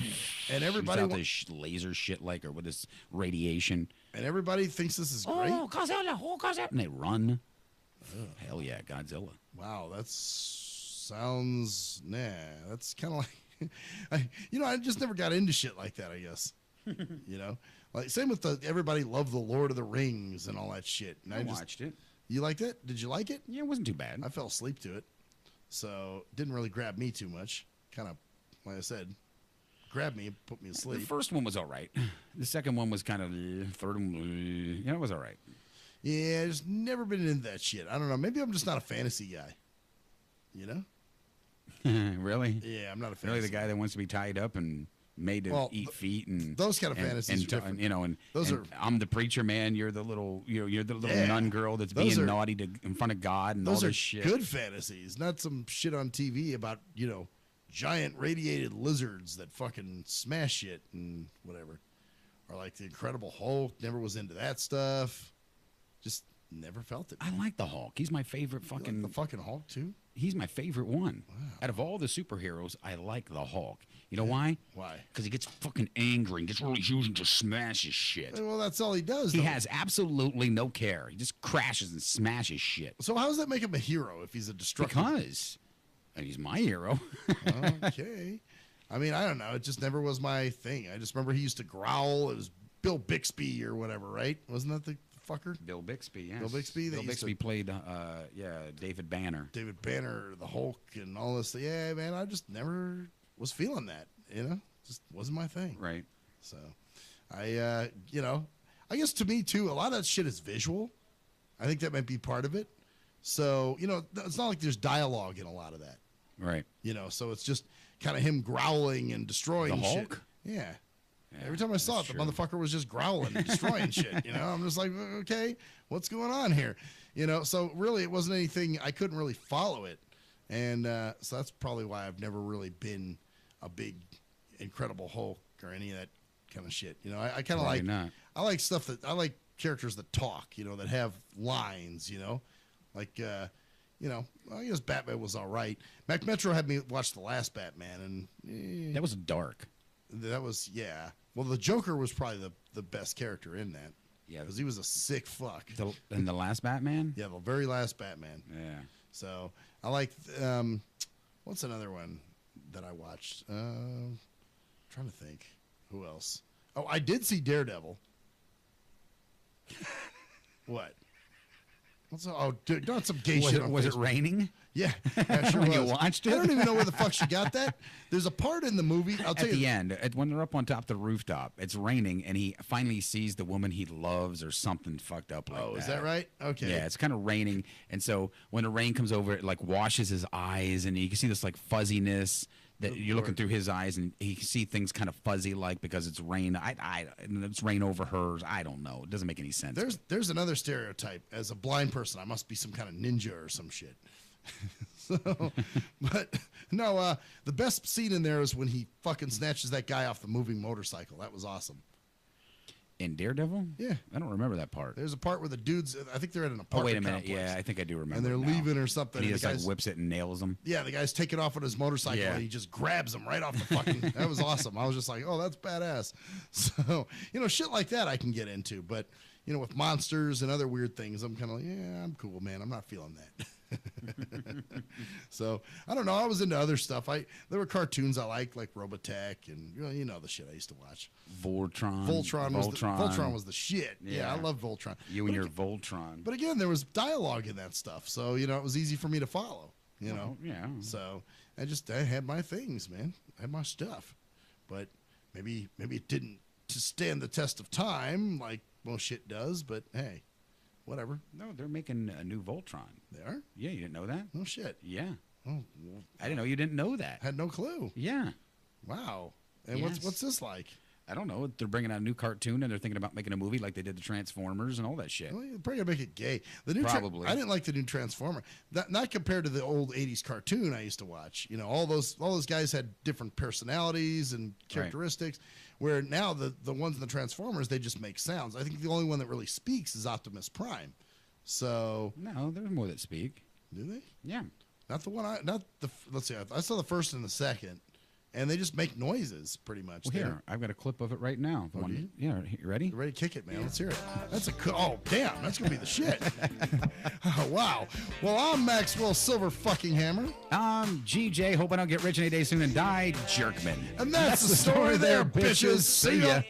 And everybody... Shoots out this laser shit, like, or with this radiation. And everybody thinks this is great? Oh, Godzilla. And they run. Hell yeah, Godzilla. Wow, that sounds... Nah, that's kind of like... I just never got into shit like that, I guess. Like, same with everybody loved the Lord of the Rings and all that shit. And I watched it. You liked it? Did you like it? Yeah, it wasn't too bad. I fell asleep to it. So, didn't really grab me too much. Kind of, like I said, grabbed me and put me to sleep. The first one was all right. The second one was kind of... Third one, it was all right. Yeah, just never been into that shit. I don't know. Maybe I'm just not a fantasy guy. Really? Yeah, I'm not a fantasy Really the guy that wants to be tied up and made to eat feet and those kind of fantasies are different. And those and are I'm the preacher man. You're the little you're the little Yeah. nun girl that's Those being are- naughty in front of God and all those this are shit. good fantasies, not some shit on TV about giant radiated lizards that fucking smash shit and whatever. Or like the Incredible Hulk. Never was into that stuff. Just never felt it. I like the Hulk. He's my favorite fucking. The fucking Hulk too. He's my favorite one. Wow. Out of all the superheroes, I like the Hulk. You know why? Why? Because he gets fucking angry and gets really huge and just smashes shit. Well, that's all he does. He though. has absolutely no care. He just crashes and smashes shit. So how does that make him a hero if he's a destructive? Because he's my hero. Okay. I mean, I don't know. It just never was my thing. I just remember he used to growl. It was Bill Bixby or whatever, right? Wasn't that the fucker? Bill Bixby, yes. Bill Bixby. Bill Bixby played, David Banner. David Banner, the Hulk, and all this. Yeah, man, I just never was feeling that. Just wasn't my thing. Right. So, I guess to me too, a lot of that shit is visual. I think that might be part of it. So, it's not like there's dialogue in a lot of that. Right. So it's just kind of him growling and destroying The shit. Hulk? Yeah. Every time I saw it, the motherfucker was just growling and destroying shit. I'm just like, okay, what's going on here? So really it wasn't anything, I couldn't really follow it. And so that's probably why I've never really been a big Incredible Hulk or any of that kind of shit. I kind of like, I like stuff that, I like characters that talk, that have lines, like, I guess Batman was all right. Mac Metro had me watch the last Batman, and that was dark. That was, yeah. Well, the Joker was probably the best character in that. Yeah, because he was a sick fuck. In the last Batman? Yeah, the very last Batman. Yeah. So I like. What's another one that I watched? Trying to think. Who else? Oh, I did see Daredevil. What? Not some gay shit. Was it raining? Yeah, sure when was. you watched it? I don't even know where the fuck she got that. There's a part in the movie. I'll tell At you. the end, when they're up on top of the rooftop, it's raining, and he finally sees the woman he loves or something fucked up like that. Oh, is that right? Okay. Yeah, it's kind of raining, and so when the rain comes over, it like washes his eyes, and you can see this like fuzziness that you're looking through his eyes, and he can see things kind of fuzzy like because it's rain. And it's rain over hers. I don't know. It doesn't make any sense. There's another stereotype. As a blind person, I must be some kind of ninja or some shit. But no, the best scene in there is when he fucking snatches that guy off the moving motorcycle. That was awesome. In Daredevil? Yeah. I don't remember that part. There's a part where the dudes, I think they're at an apartment Oh, wait a minute. complex. Yeah, I think I do remember. And they're it now. leaving or something. And he and just the like guy's- whips it and nails him. Yeah, the guy's taking off on his motorcycle Yeah. and he just grabs him right off the fucking. That was awesome. I was just like, oh, that's badass. So, shit like that I can get into. But, with monsters and other weird things, I'm kind of like, yeah, I'm cool, man. I'm not feeling that. So, I don't know. I was into other stuff. There were cartoons I liked, like Robotech and, the shit I used to watch. Voltron. Voltron was the shit. Yeah, I love Voltron. You and your Voltron. But again, there was dialogue in that stuff. So, it was easy for me to follow, Well, yeah. So I had my things, man. I had my stuff. But maybe it didn't to stand the test of time like most shit does, but hey, whatever. No, they're making a new Voltron. They are? Yeah, you didn't know that? No shit. Yeah. Oh, well, I didn't know you didn't know that. Had no clue. Yeah. Wow. And Yes. what's this like? I don't know. They're bringing out a new cartoon, and they're thinking about making a movie like they did the Transformers and all that shit. Well, you're probably gonna make it gay. The new Probably. I didn't like the new Transformer. Not compared to the old '80s cartoon I used to watch. All those guys had different personalities and characteristics. Where now the ones in the Transformers, they just make sounds. I think the only one that really speaks is Optimus Prime. So no, there's more that speak. Do they? Yeah. Not the one let's see. I saw the first and the second, and they just make noises pretty much. Well, here, I've got a clip of it right now. Oh, do you? Yeah, you ready? You ready to kick it, man? Let's hear it. That's oh damn, that's gonna be the shit. Oh, wow. Well, I'm Maxwell Silver fucking Hammer. I'm GJ. Hope I don't get rich any day soon and die, Jerkman. And that's the story there, bitches. See ya.